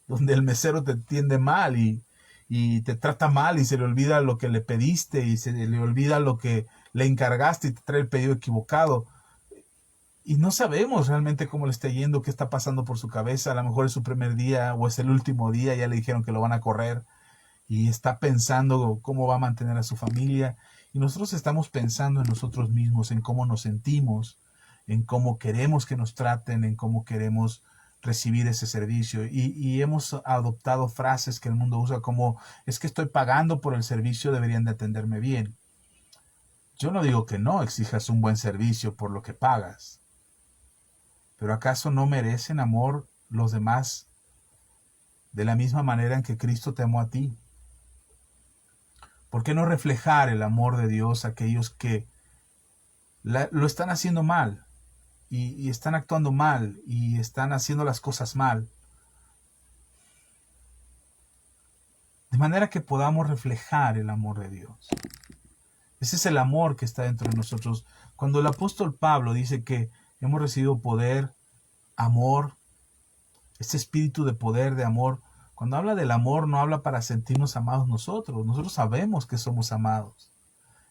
donde el mesero te atiende mal y te trata mal y se le olvida lo que le pediste y se le olvida lo que le encargaste y te trae el pedido equivocado? Y no sabemos realmente cómo le está yendo, qué está pasando por su cabeza. A lo mejor es su primer día o es el último día, ya le dijeron que lo van a correr y está pensando cómo va a mantener a su familia. Y nosotros estamos pensando en nosotros mismos, en cómo nos sentimos, en cómo queremos que nos traten, en cómo queremos recibir ese servicio. Y hemos adoptado frases que el mundo usa como, es que estoy pagando por el servicio, deberían de atenderme bien. Yo no digo que no exijas un buen servicio por lo que pagas, pero ¿acaso no merecen amor los demás de la misma manera en que Cristo te amó a ti? ¿Por qué no reflejar el amor de Dios a aquellos que lo están haciendo mal y están actuando mal y están haciendo las cosas mal? De manera que podamos reflejar el amor de Dios. Ese es el amor que está dentro de nosotros. Cuando el apóstol Pablo dice que hemos recibido poder amor, este espíritu de poder, de amor. Cuando habla del amor, no habla para sentirnos amados nosotros. Nosotros sabemos que somos amados.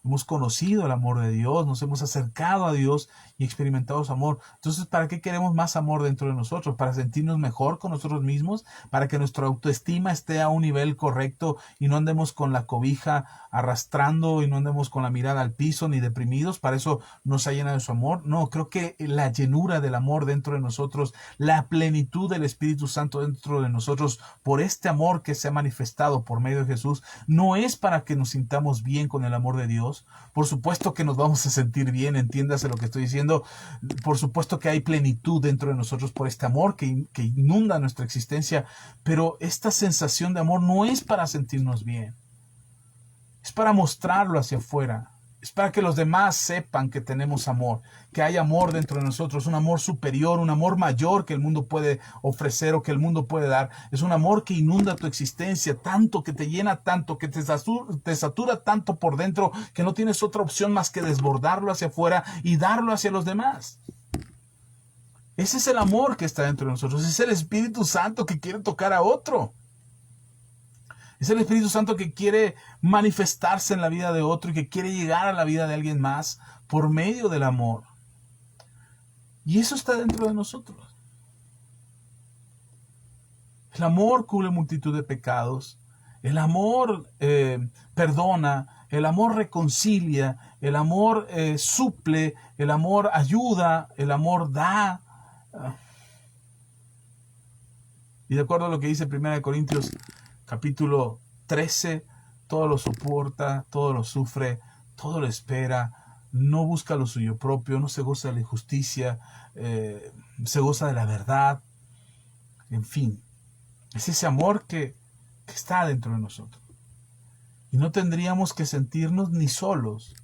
Hemos conocido el amor de Dios, nos hemos acercado a Dios y experimentado su amor. Entonces, ¿para qué queremos más amor dentro de nosotros? ¿Para sentirnos mejor con nosotros mismos? ¿Para que nuestra autoestima esté a un nivel correcto y no andemos con la cobija arrastrando y no andemos con la mirada al piso ni deprimidos? ¿Para eso nos ha llenado de su amor? No, creo que la llenura del amor dentro de nosotros, la plenitud del Espíritu Santo dentro de nosotros, por este amor que se ha manifestado por medio de Jesús, no es para que nos sintamos bien con el amor de Dios. Por supuesto que nos vamos a sentir bien, entiéndase lo que estoy diciendo. Por supuesto que hay plenitud dentro de nosotros por este amor que inunda nuestra existencia, pero esta sensación de amor no es para sentirnos bien, es para mostrarlo hacia afuera. Es para que los demás sepan que tenemos amor, que hay amor dentro de nosotros, un amor superior, un amor mayor que el mundo puede ofrecer o que el mundo puede dar. Es un amor que inunda tu existencia tanto, que te llena tanto, que te satura tanto por dentro, que no tienes otra opción más que desbordarlo hacia afuera y darlo hacia los demás. Ese es el amor que está dentro de nosotros, es el Espíritu Santo que quiere tocar a otro. Es el Espíritu Santo que quiere manifestarse en la vida de otro y que quiere llegar a la vida de alguien más por medio del amor. Y eso está dentro de nosotros. El amor cubre multitud de pecados. El amor perdona. El amor reconcilia. El amor suple. El amor ayuda. El amor da. Y de acuerdo a lo que dice 1 Corintios capítulo 13, todo lo soporta, todo lo sufre, todo lo espera, no busca lo suyo propio, no se goza de la injusticia, se goza de la verdad. En fin, es ese amor que está dentro de nosotros. Y no tendríamos que sentirnos ni solos.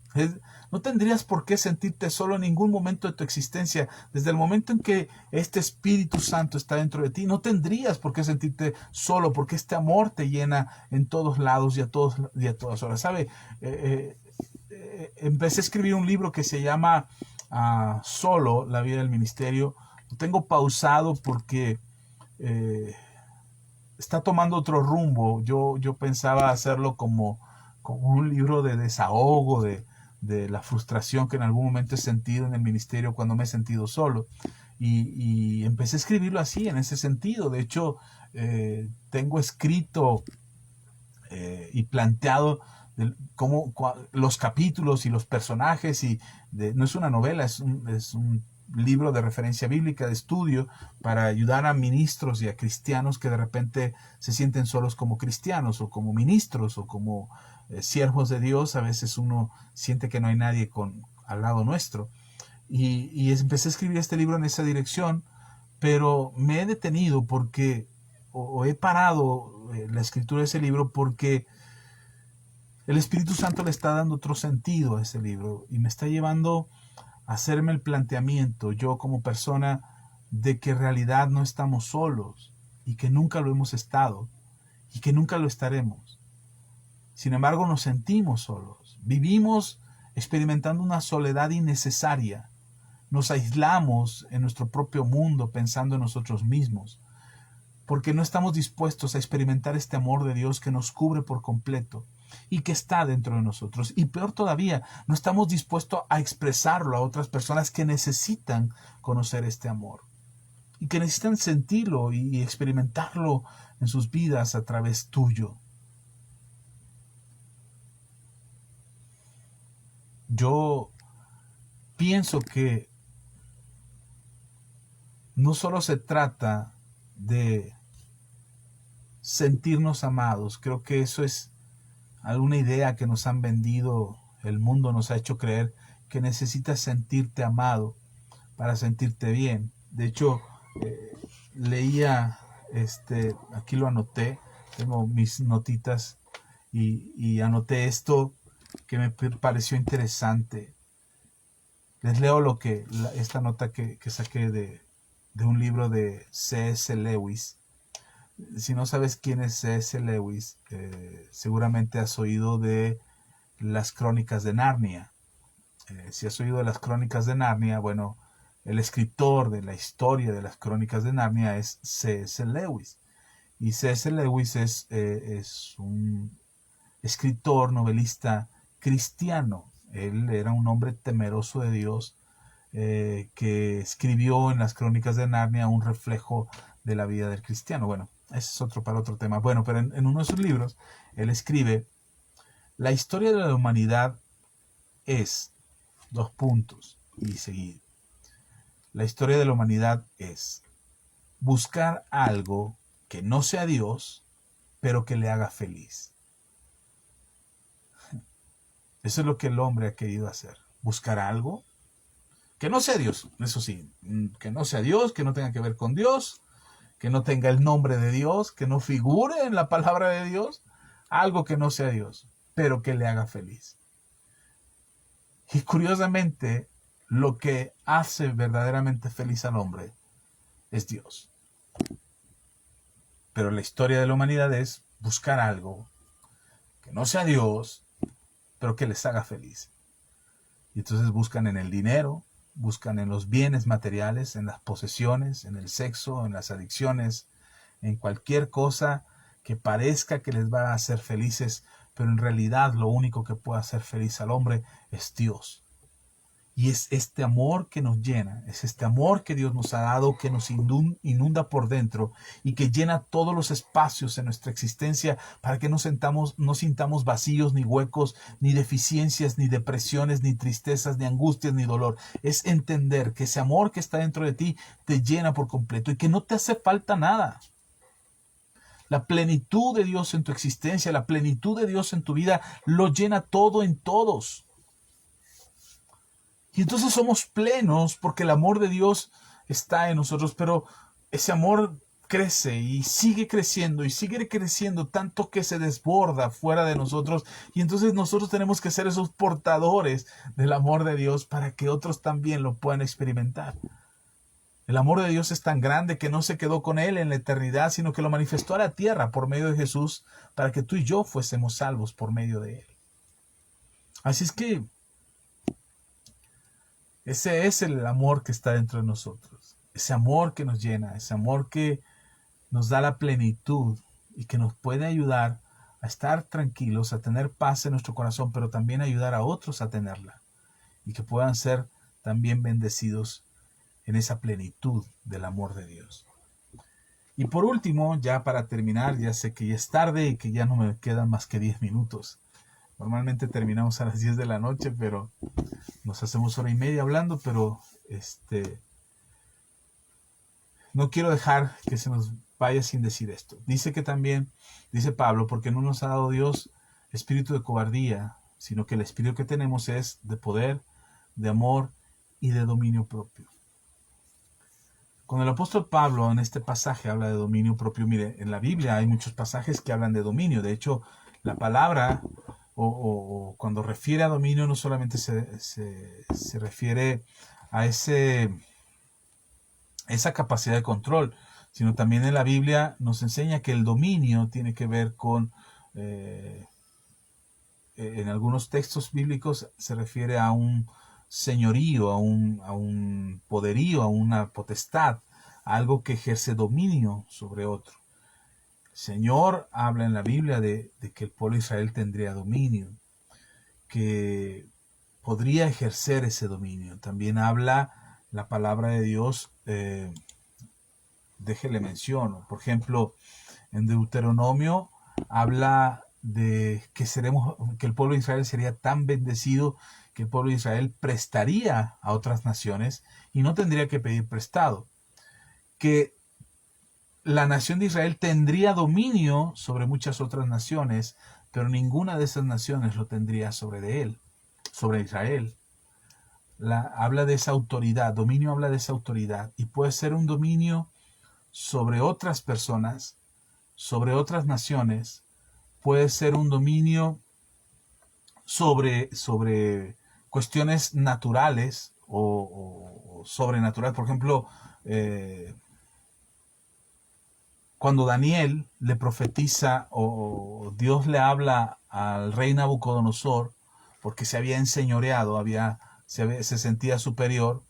No tendrías por qué sentirte solo en ningún momento de tu existencia. Desde el momento en que este Espíritu Santo está dentro de ti, no tendrías por qué sentirte solo, porque este amor te llena en todos lados y a todas horas. ¿Sabe? Empecé a escribir un libro que se llama Solo, la vida del ministerio. Lo tengo pausado porque está tomando otro rumbo. Yo pensaba hacerlo como un libro de desahogo, de la frustración que en algún momento he sentido en el ministerio cuando me he sentido solo. Y empecé a escribirlo así, en ese sentido. De hecho, tengo escrito y planteado cómo los capítulos y los personajes. No es una novela, es un libro de referencia bíblica, de estudio, para ayudar a ministros y a cristianos que de repente se sienten solos como cristianos o como ministros o como siervos de Dios. A veces uno siente que no hay nadie al lado nuestro. Y empecé a escribir este libro en esa dirección, pero me he detenido porque, o he parado la escritura de ese libro porque el Espíritu Santo le está dando otro sentido a ese libro y me está llevando a hacerme el planteamiento, yo como persona, de que en realidad no estamos solos y que nunca lo hemos estado y que nunca lo estaremos. Sin embargo, nos sentimos solos. Vivimos experimentando una soledad innecesaria. Nos aislamos en nuestro propio mundo pensando en nosotros mismos, porque no estamos dispuestos a experimentar este amor de Dios que nos cubre por completo y que está dentro de nosotros. Y peor todavía, no estamos dispuestos a expresarlo a otras personas que necesitan conocer este amor y que necesitan sentirlo y experimentarlo en sus vidas a través tuyo. Yo pienso que no solo se trata de sentirnos amados. Creo que eso es alguna idea que nos han vendido. El mundo nos ha hecho creer que necesitas sentirte amado para sentirte bien. De hecho, leía, aquí lo anoté, tengo mis notitas y anoté esto que me pareció interesante. Les leo esta nota que saqué de un libro de C.S. Lewis. Si no sabes quién es C.S. Lewis, seguramente has oído de las Crónicas de Narnia. Si has oído de las Crónicas de Narnia, bueno, El escritor de la historia de las Crónicas de Narnia es C.S. Lewis. Y C.S. Lewis es un escritor, novelista cristiano. Él era un hombre temeroso de Dios, que escribió en las Crónicas de Narnia un reflejo de la vida del cristiano. Bueno, ese es para otro tema. Bueno, pero en uno de sus libros, él escribe: la historia de la humanidad es, dos puntos, y seguir. La historia de la humanidad es buscar algo que no sea Dios, pero que le haga feliz. Eso es lo que el hombre ha querido hacer. Buscar algo que no sea Dios, eso sí, que no sea Dios, que no tenga que ver con Dios, que no tenga el nombre de Dios, que no figure en la palabra de Dios, algo que no sea Dios, pero que le haga feliz. Y curiosamente, lo que hace verdaderamente feliz al hombre es Dios. Pero la historia de la humanidad es buscar algo que no sea Dios, pero que les haga feliz. Y entonces buscan en el dinero, buscan en los bienes materiales, en las posesiones, en el sexo, en las adicciones, en cualquier cosa que parezca que les va a hacer felices, pero en realidad lo único que puede hacer feliz al hombre es Dios. Y es este amor que nos llena, es este amor que Dios nos ha dado, que nos inunda por dentro y que llena todos los espacios en nuestra existencia para que no sintamos vacíos, ni huecos, ni deficiencias, ni depresiones, ni tristezas, ni angustias, ni dolor. Es entender que ese amor que está dentro de ti te llena por completo y que no te hace falta nada. La plenitud de Dios en tu existencia, la plenitud de Dios en tu vida, lo llena todo en todos. Y entonces somos plenos porque el amor de Dios está en nosotros, pero ese amor crece y sigue creciendo tanto que se desborda fuera de nosotros, y entonces nosotros tenemos que ser esos portadores del amor de Dios para que otros también lo puedan experimentar. El amor de Dios es tan grande que no se quedó con Él en la eternidad, sino que lo manifestó a la tierra por medio de Jesús para que tú y yo fuésemos salvos por medio de Él. Así es que ese es el amor que está dentro de nosotros, ese amor que nos llena, ese amor que nos da la plenitud y que nos puede ayudar a estar tranquilos, a tener paz en nuestro corazón, pero también ayudar a otros a tenerla y que puedan ser también bendecidos en esa plenitud del amor de Dios. Y por último, ya para terminar, ya sé que ya es tarde y que ya no me quedan más que 10 minutos. Normalmente terminamos a las 10 de la noche, pero nos hacemos hora y media hablando, pero no quiero dejar que se nos vaya sin decir esto. Dice Pablo, porque no nos ha dado Dios espíritu de cobardía, sino que el espíritu que tenemos es de poder, de amor y de dominio propio. Cuando el apóstol Pablo en este pasaje habla de dominio propio, mire, en la Biblia hay muchos pasajes que hablan de dominio. De hecho, la palabra o cuando refiere a dominio no solamente se refiere a esa capacidad de control, sino también en la Biblia nos enseña que el dominio tiene que ver con, en algunos textos bíblicos se refiere a un señorío, a un poderío, a una potestad, a algo que ejerce dominio sobre otro. El Señor habla en la Biblia de que el pueblo de Israel tendría dominio, que podría ejercer ese dominio. También habla la palabra de Dios, déjele menciono, por ejemplo, en Deuteronomio habla de que el pueblo de Israel sería tan bendecido que el pueblo de Israel prestaría a otras naciones y no tendría que pedir prestado, que la nación de Israel tendría dominio sobre muchas otras naciones, pero ninguna de esas naciones lo tendría sobre Israel. Habla de esa autoridad, dominio habla de esa autoridad, y puede ser un dominio sobre otras personas, sobre otras naciones, puede ser un dominio sobre cuestiones naturales o sobrenaturales. Por ejemplo, cuando Daniel le profetiza o Dios le habla al rey Nabucodonosor, porque se había enseñoreado, se sentía superior,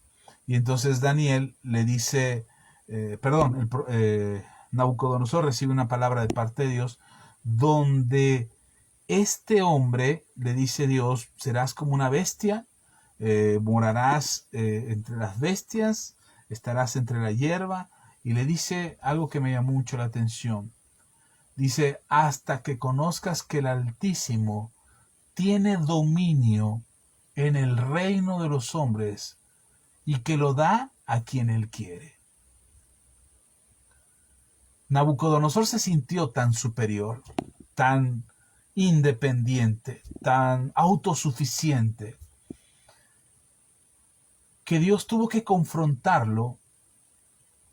Y entonces Daniel le dice, Nabucodonosor recibe una palabra de parte de Dios donde este hombre le dice Dios, serás como una bestia, morarás entre las bestias, estarás entre la hierba, y le dice algo que me llamó mucho la atención. Dice, hasta que conozcas que el Altísimo tiene dominio en el reino de los hombres y que lo da a quien él quiere. Nabucodonosor se sintió tan superior, tan independiente, tan autosuficiente, que Dios tuvo que confrontarlo,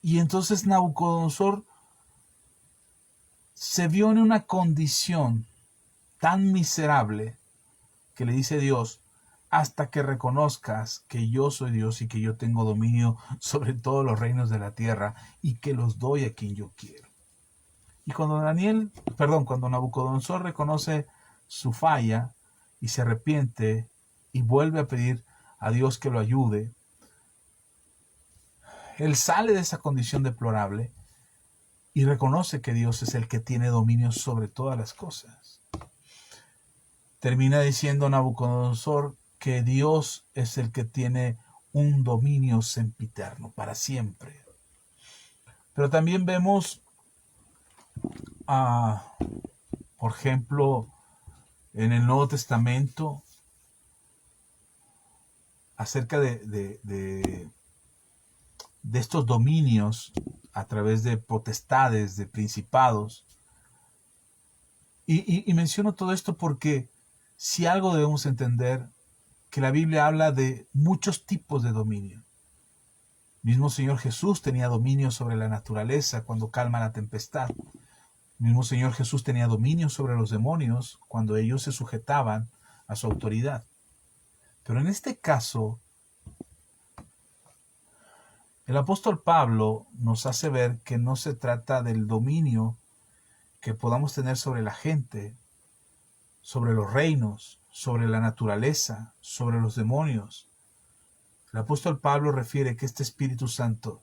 y entonces Nabucodonosor se vio en una condición tan miserable que le dice Dios, hasta que reconozcas que yo soy Dios y que yo tengo dominio sobre todos los reinos de la tierra y que los doy a quien yo quiero. Y cuando cuando Nabucodonosor reconoce su falla y se arrepiente y vuelve a pedir a Dios que lo ayude, él sale de esa condición deplorable y reconoce que Dios es el que tiene dominio sobre todas las cosas. Termina diciendo Nabucodonosor que Dios es el que tiene un dominio sempiterno, para siempre. Pero también vemos, por ejemplo, en el Nuevo Testamento, acerca de estos dominios a través de potestades, de principados. Y menciono todo esto porque si algo debemos entender, que la Biblia habla de muchos tipos de dominio. Mismo Señor Jesús tenía dominio sobre la naturaleza cuando calma la tempestad. Mismo Señor Jesús tenía dominio sobre los demonios cuando ellos se sujetaban a su autoridad. Pero en este caso, el apóstol Pablo nos hace ver que no se trata del dominio que podamos tener sobre la gente, sobre los reinos, sobre la naturaleza, sobre los demonios. El apóstol Pablo refiere que este Espíritu Santo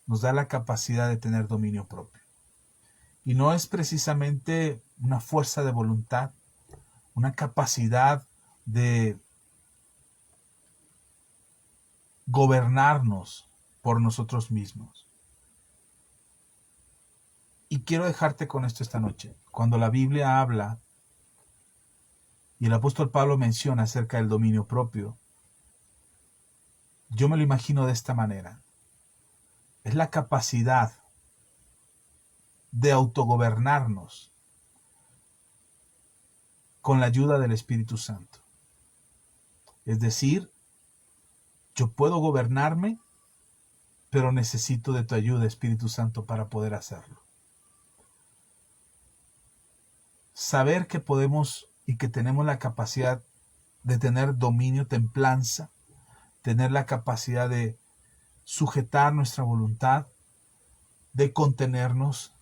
nos da la capacidad de tener dominio propio. Y no es precisamente una fuerza de voluntad, una capacidad de gobernarnos por nosotros mismos. Y quiero dejarte con esto esta noche. Cuando la Biblia habla y el apóstol Pablo menciona acerca del dominio propio, yo me lo imagino de esta manera. Es la capacidad de autogobernarnos con la ayuda del Espíritu Santo. Es decir, yo puedo gobernarme, pero necesito de tu ayuda, Espíritu Santo, para poder hacerlo. Saber que podemos y que tenemos la capacidad de tener dominio, templanza, tener la capacidad de sujetar nuestra voluntad, de contenernos.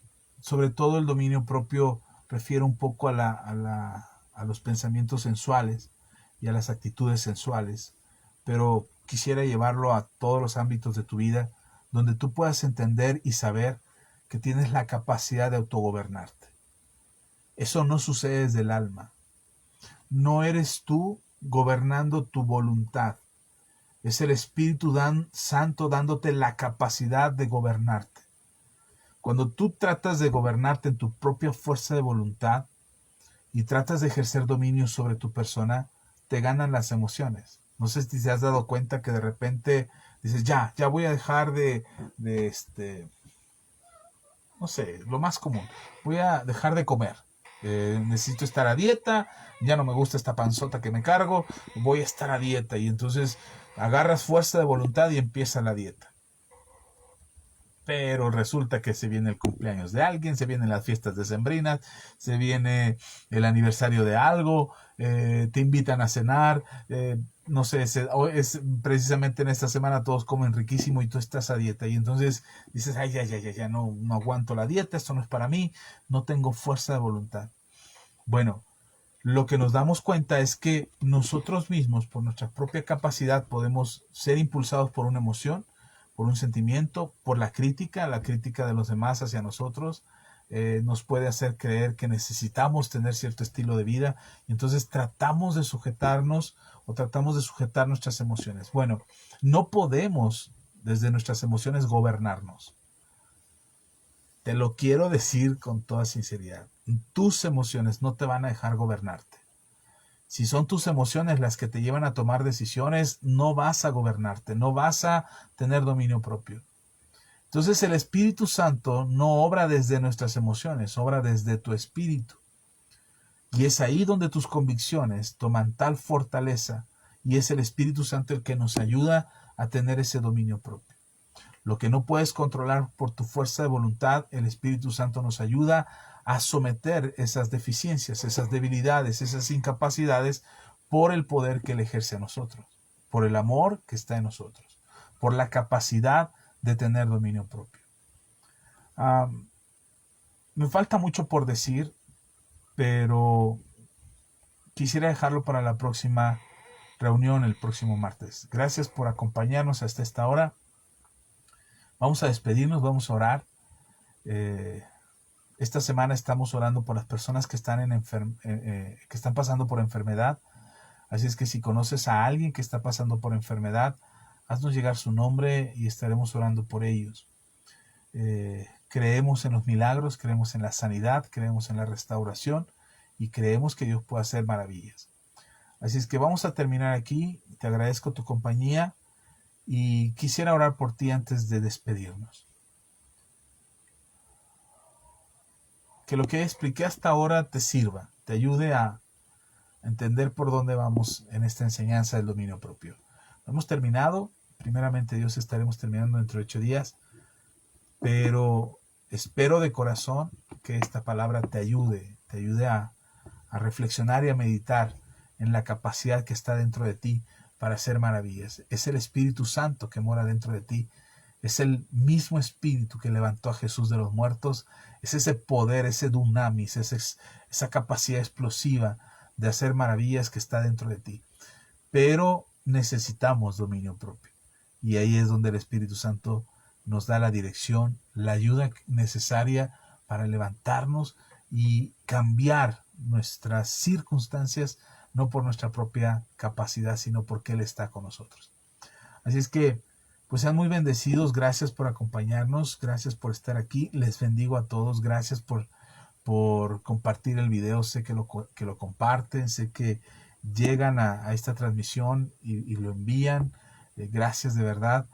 Sobre todo el dominio propio refiere un poco a los pensamientos sensuales y a las actitudes sensuales, pero quisiera llevarlo a todos los ámbitos de tu vida, donde tú puedas entender y saber que tienes la capacidad de autogobernarte. Eso no sucede desde el alma. No eres tú gobernando tu voluntad. Es el Espíritu Santo dándote la capacidad de gobernarte. Cuando tú tratas de gobernarte en tu propia fuerza de voluntad y tratas de ejercer dominio sobre tu persona, te ganan las emociones. No sé si te has dado cuenta que de repente dices, ya voy a dejar no sé, lo más común, voy a dejar de comer. Necesito estar a dieta, ya no me gusta esta panzota que me cargo, voy a estar a dieta. Y entonces agarras fuerza de voluntad y empieza la dieta. Pero resulta que se viene el cumpleaños de alguien, se vienen las fiestas decembrinas, se viene el aniversario de algo, te invitan a cenar, no sé, es precisamente en esta semana todos comen riquísimo y tú estás a dieta. Y entonces dices, ay, ya, no aguanto la dieta, esto no es para mí, no tengo fuerza de voluntad. Bueno, lo que nos damos cuenta es que nosotros mismos, por nuestra propia capacidad, podemos ser impulsados por una emoción, por un sentimiento, por la crítica de los demás hacia nosotros. Nos puede hacer creer que necesitamos tener cierto estilo de vida, y entonces tratamos de sujetarnos o tratamos de sujetar nuestras emociones. Bueno, no podemos desde nuestras emociones gobernarnos. Te lo quiero decir con toda sinceridad. Tus emociones no te van a dejar gobernarte. Si son tus emociones las que te llevan a tomar decisiones, no vas a gobernarte, no vas a tener dominio propio. Entonces el Espíritu Santo no obra desde nuestras emociones, obra desde tu espíritu. Y es ahí donde tus convicciones toman tal fortaleza, y es el Espíritu Santo el que nos ayuda a tener ese dominio propio. Lo que no puedes controlar por tu fuerza de voluntad, el Espíritu Santo nos ayuda a someter esas deficiencias, esas debilidades, esas incapacidades por el poder que Él ejerce a nosotros, por el amor que está en nosotros, por la capacidad de tener dominio propio. Me falta mucho por decir, pero quisiera dejarlo para la próxima reunión el próximo martes. Gracias por acompañarnos hasta esta hora. Vamos a despedirnos, vamos a orar. Esta semana estamos orando por las personas que están, que están pasando por enfermedad. Así es que si conoces a alguien que está pasando por enfermedad, haznos llegar su nombre y estaremos orando por ellos. Creemos en los milagros, creemos en la sanidad, creemos en la restauración y creemos que Dios puede hacer maravillas. Así es que vamos a terminar aquí. Te agradezco tu compañía y quisiera orar por ti antes de despedirnos. Que lo que expliqué hasta ahora te sirva, te ayude a entender por dónde vamos en esta enseñanza del dominio propio. Hemos terminado. Primeramente Dios, estaremos terminando dentro de 8 días. Pero espero de corazón que esta palabra te ayude a reflexionar y a meditar en la capacidad que está dentro de ti para hacer maravillas. Es el Espíritu Santo que mora dentro de ti. Es el mismo Espíritu que levantó a Jesús de los muertos. Es ese poder, ese dunamis, esa capacidad explosiva de hacer maravillas que está dentro de ti. Pero necesitamos dominio propio. Y ahí es donde el Espíritu Santo nos da la dirección, la ayuda necesaria para levantarnos y cambiar nuestras circunstancias, no por nuestra propia capacidad, sino porque Él está con nosotros. Así es que, pues sean muy bendecidos. Gracias por acompañarnos, gracias por estar aquí. Les bendigo a todos. Gracias por compartir el video. Sé que lo comparten, sé que llegan a esta transmisión y lo envían. Gracias de verdad.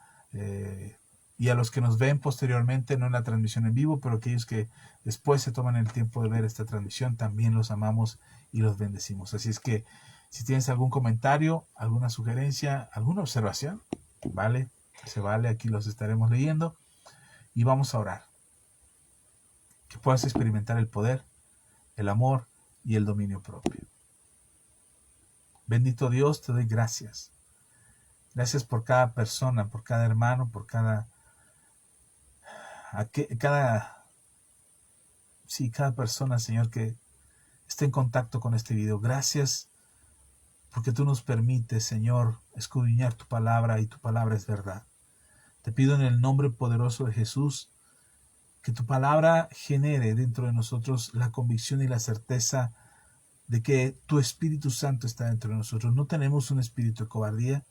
Y a los que nos ven posteriormente, no en la transmisión en vivo, pero aquellos que después se toman el tiempo de ver esta transmisión, también los amamos y los bendecimos. Así es que si tienes algún comentario, alguna sugerencia, alguna observación, vale, se vale, aquí los estaremos leyendo y vamos a orar. Que puedas experimentar el poder, el amor y el dominio propio. Bendito Dios, te doy gracias. Gracias por cada persona, por cada hermano, por cada persona, Señor, que esté en contacto con este video. Gracias porque tú nos permites, Señor, escudriñar tu palabra y tu palabra es verdad. Te pido en el nombre poderoso de Jesús que tu palabra genere dentro de nosotros la convicción y la certeza de que tu Espíritu Santo está dentro de nosotros. No tenemos un espíritu de cobardía,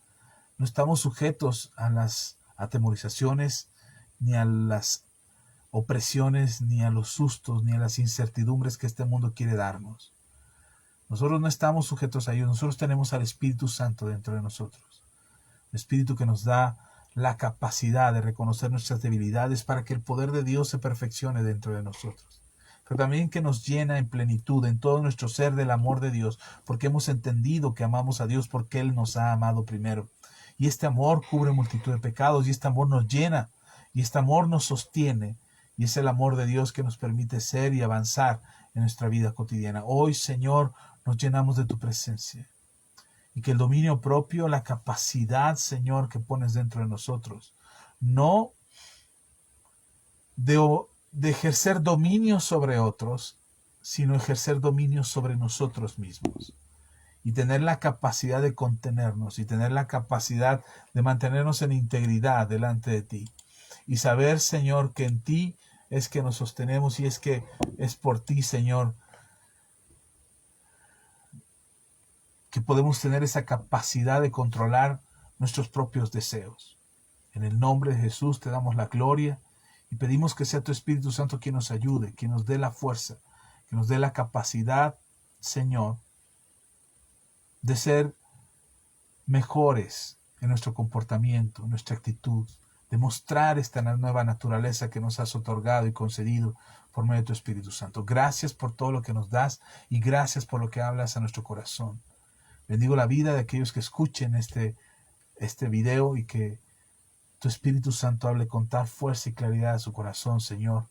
no estamos sujetos a las atemorizaciones, ni a las opresiones, ni a los sustos, ni a las incertidumbres que este mundo quiere darnos. Nosotros no estamos sujetos a ellos, nosotros tenemos al Espíritu Santo dentro de nosotros. El Espíritu que nos da la capacidad de reconocer nuestras debilidades para que el poder de Dios se perfeccione dentro de nosotros. Pero también que nos llena en plenitud, en todo nuestro ser, del amor de Dios, porque hemos entendido que amamos a Dios porque Él nos ha amado primero. Y este amor cubre multitud de pecados, y este amor nos llena, y este amor nos sostiene, y es el amor de Dios que nos permite ser y avanzar en nuestra vida cotidiana. Hoy, Señor, nos llenamos de tu presencia. Y que el dominio propio, la capacidad, Señor, que pones dentro de nosotros, no de ejercer dominio sobre otros, sino ejercer dominio sobre nosotros mismos. Y tener la capacidad de contenernos y tener la capacidad de mantenernos en integridad delante de ti. Y saber, Señor, que en ti es que nos sostenemos y es que es por ti, Señor, que podemos tener esa capacidad de controlar nuestros propios deseos. En el nombre de Jesús te damos la gloria y pedimos que sea tu Espíritu Santo quien nos ayude, quien nos dé la fuerza, que nos dé la capacidad, Señor, de ser mejores en nuestro comportamiento, en nuestra actitud, de mostrar esta nueva naturaleza que nos has otorgado y concedido por medio de tu Espíritu Santo. Gracias por todo lo que nos das y gracias por lo que hablas a nuestro corazón. Bendigo la vida de aquellos que escuchen este video y que tu Espíritu Santo hable con tal fuerza y claridad a su corazón, Señor,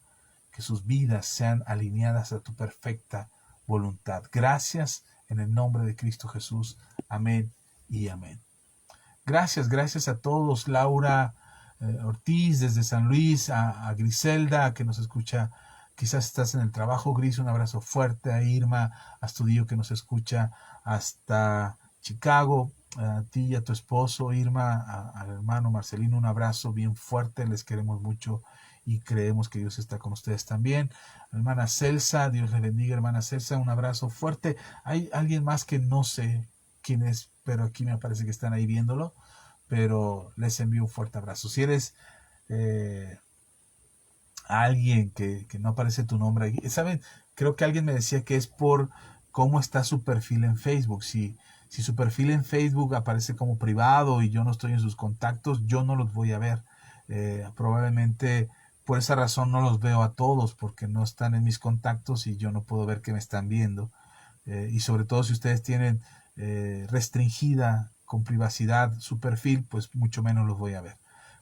que sus vidas sean alineadas a tu perfecta voluntad. Gracias en el nombre de Cristo Jesús. Amén y amén. Gracias a todos. Laura Ortiz desde San Luis, a Griselda que nos escucha. Quizás estás en el trabajo, Gris, un abrazo fuerte. A Irma Astudillo que nos escucha hasta Chicago. A ti y a tu esposo, Irma, al hermano Marcelino, un abrazo bien fuerte. Les queremos mucho y creemos que Dios está con ustedes también. Hermana Celsa, Dios le bendiga, hermana Celsa, un abrazo fuerte. Hay alguien más que no sé quién es, pero aquí me parece que están ahí viéndolo, pero les envío un fuerte abrazo. Si eres alguien que no aparece tu nombre aquí, ¿saben? Creo que alguien me decía que es por cómo está su perfil en Facebook. Si su perfil en Facebook aparece como privado y yo no estoy en sus contactos, yo no los voy a ver. Probablemente por esa razón no los veo a todos, porque no están en mis contactos y yo no puedo ver que me están viendo. Y sobre todo si ustedes tienen restringida con privacidad su perfil, pues mucho menos los voy a ver.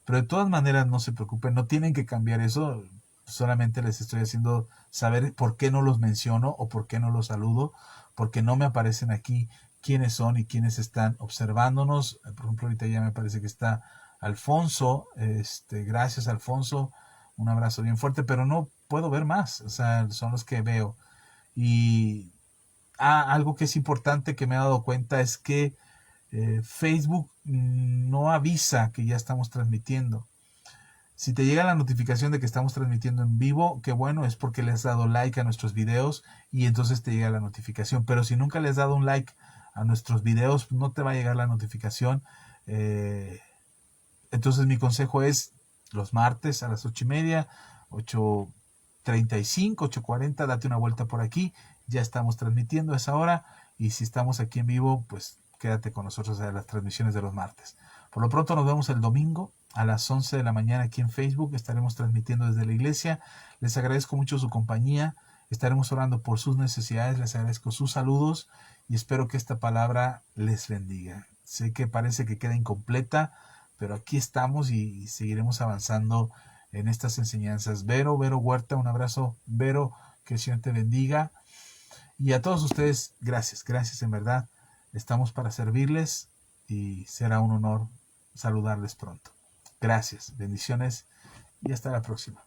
Pero de todas maneras no se preocupen, no tienen que cambiar eso. Solamente les estoy haciendo saber por qué no los menciono o por qué no los saludo, porque no me aparecen aquí quiénes son y quiénes están observándonos. Por ejemplo, ahorita ya me parece que está Alfonso. Gracias, Alfonso, un abrazo bien fuerte, pero no puedo ver más, o sea, son los que veo. Y algo que es importante que me he dado cuenta es que Facebook no avisa que ya estamos transmitiendo. Si te llega la notificación de que estamos transmitiendo en vivo, qué bueno, es porque le has dado like a nuestros videos y entonces te llega la notificación. Pero si nunca le has dado un like a nuestros videos, no te va a llegar la notificación. Entonces mi consejo es los martes a las 8:30, 8:35, 8:40, date una vuelta por aquí. Ya estamos transmitiendo a esa hora y si estamos aquí en vivo, pues quédate con nosotros a las transmisiones de los martes. Por lo pronto nos vemos el domingo a las 11 de la mañana aquí en Facebook. Estaremos transmitiendo desde la iglesia. Les agradezco mucho su compañía. Estaremos orando por sus necesidades. Les agradezco sus saludos y espero que esta palabra les bendiga. Sé que parece que queda incompleta, pero aquí estamos y seguiremos avanzando en estas enseñanzas. Vero Huerta, un abrazo. Vero, que el Señor te bendiga. Y a todos ustedes, gracias en verdad. Estamos para servirles y será un honor saludarles pronto. Gracias, bendiciones y hasta la próxima.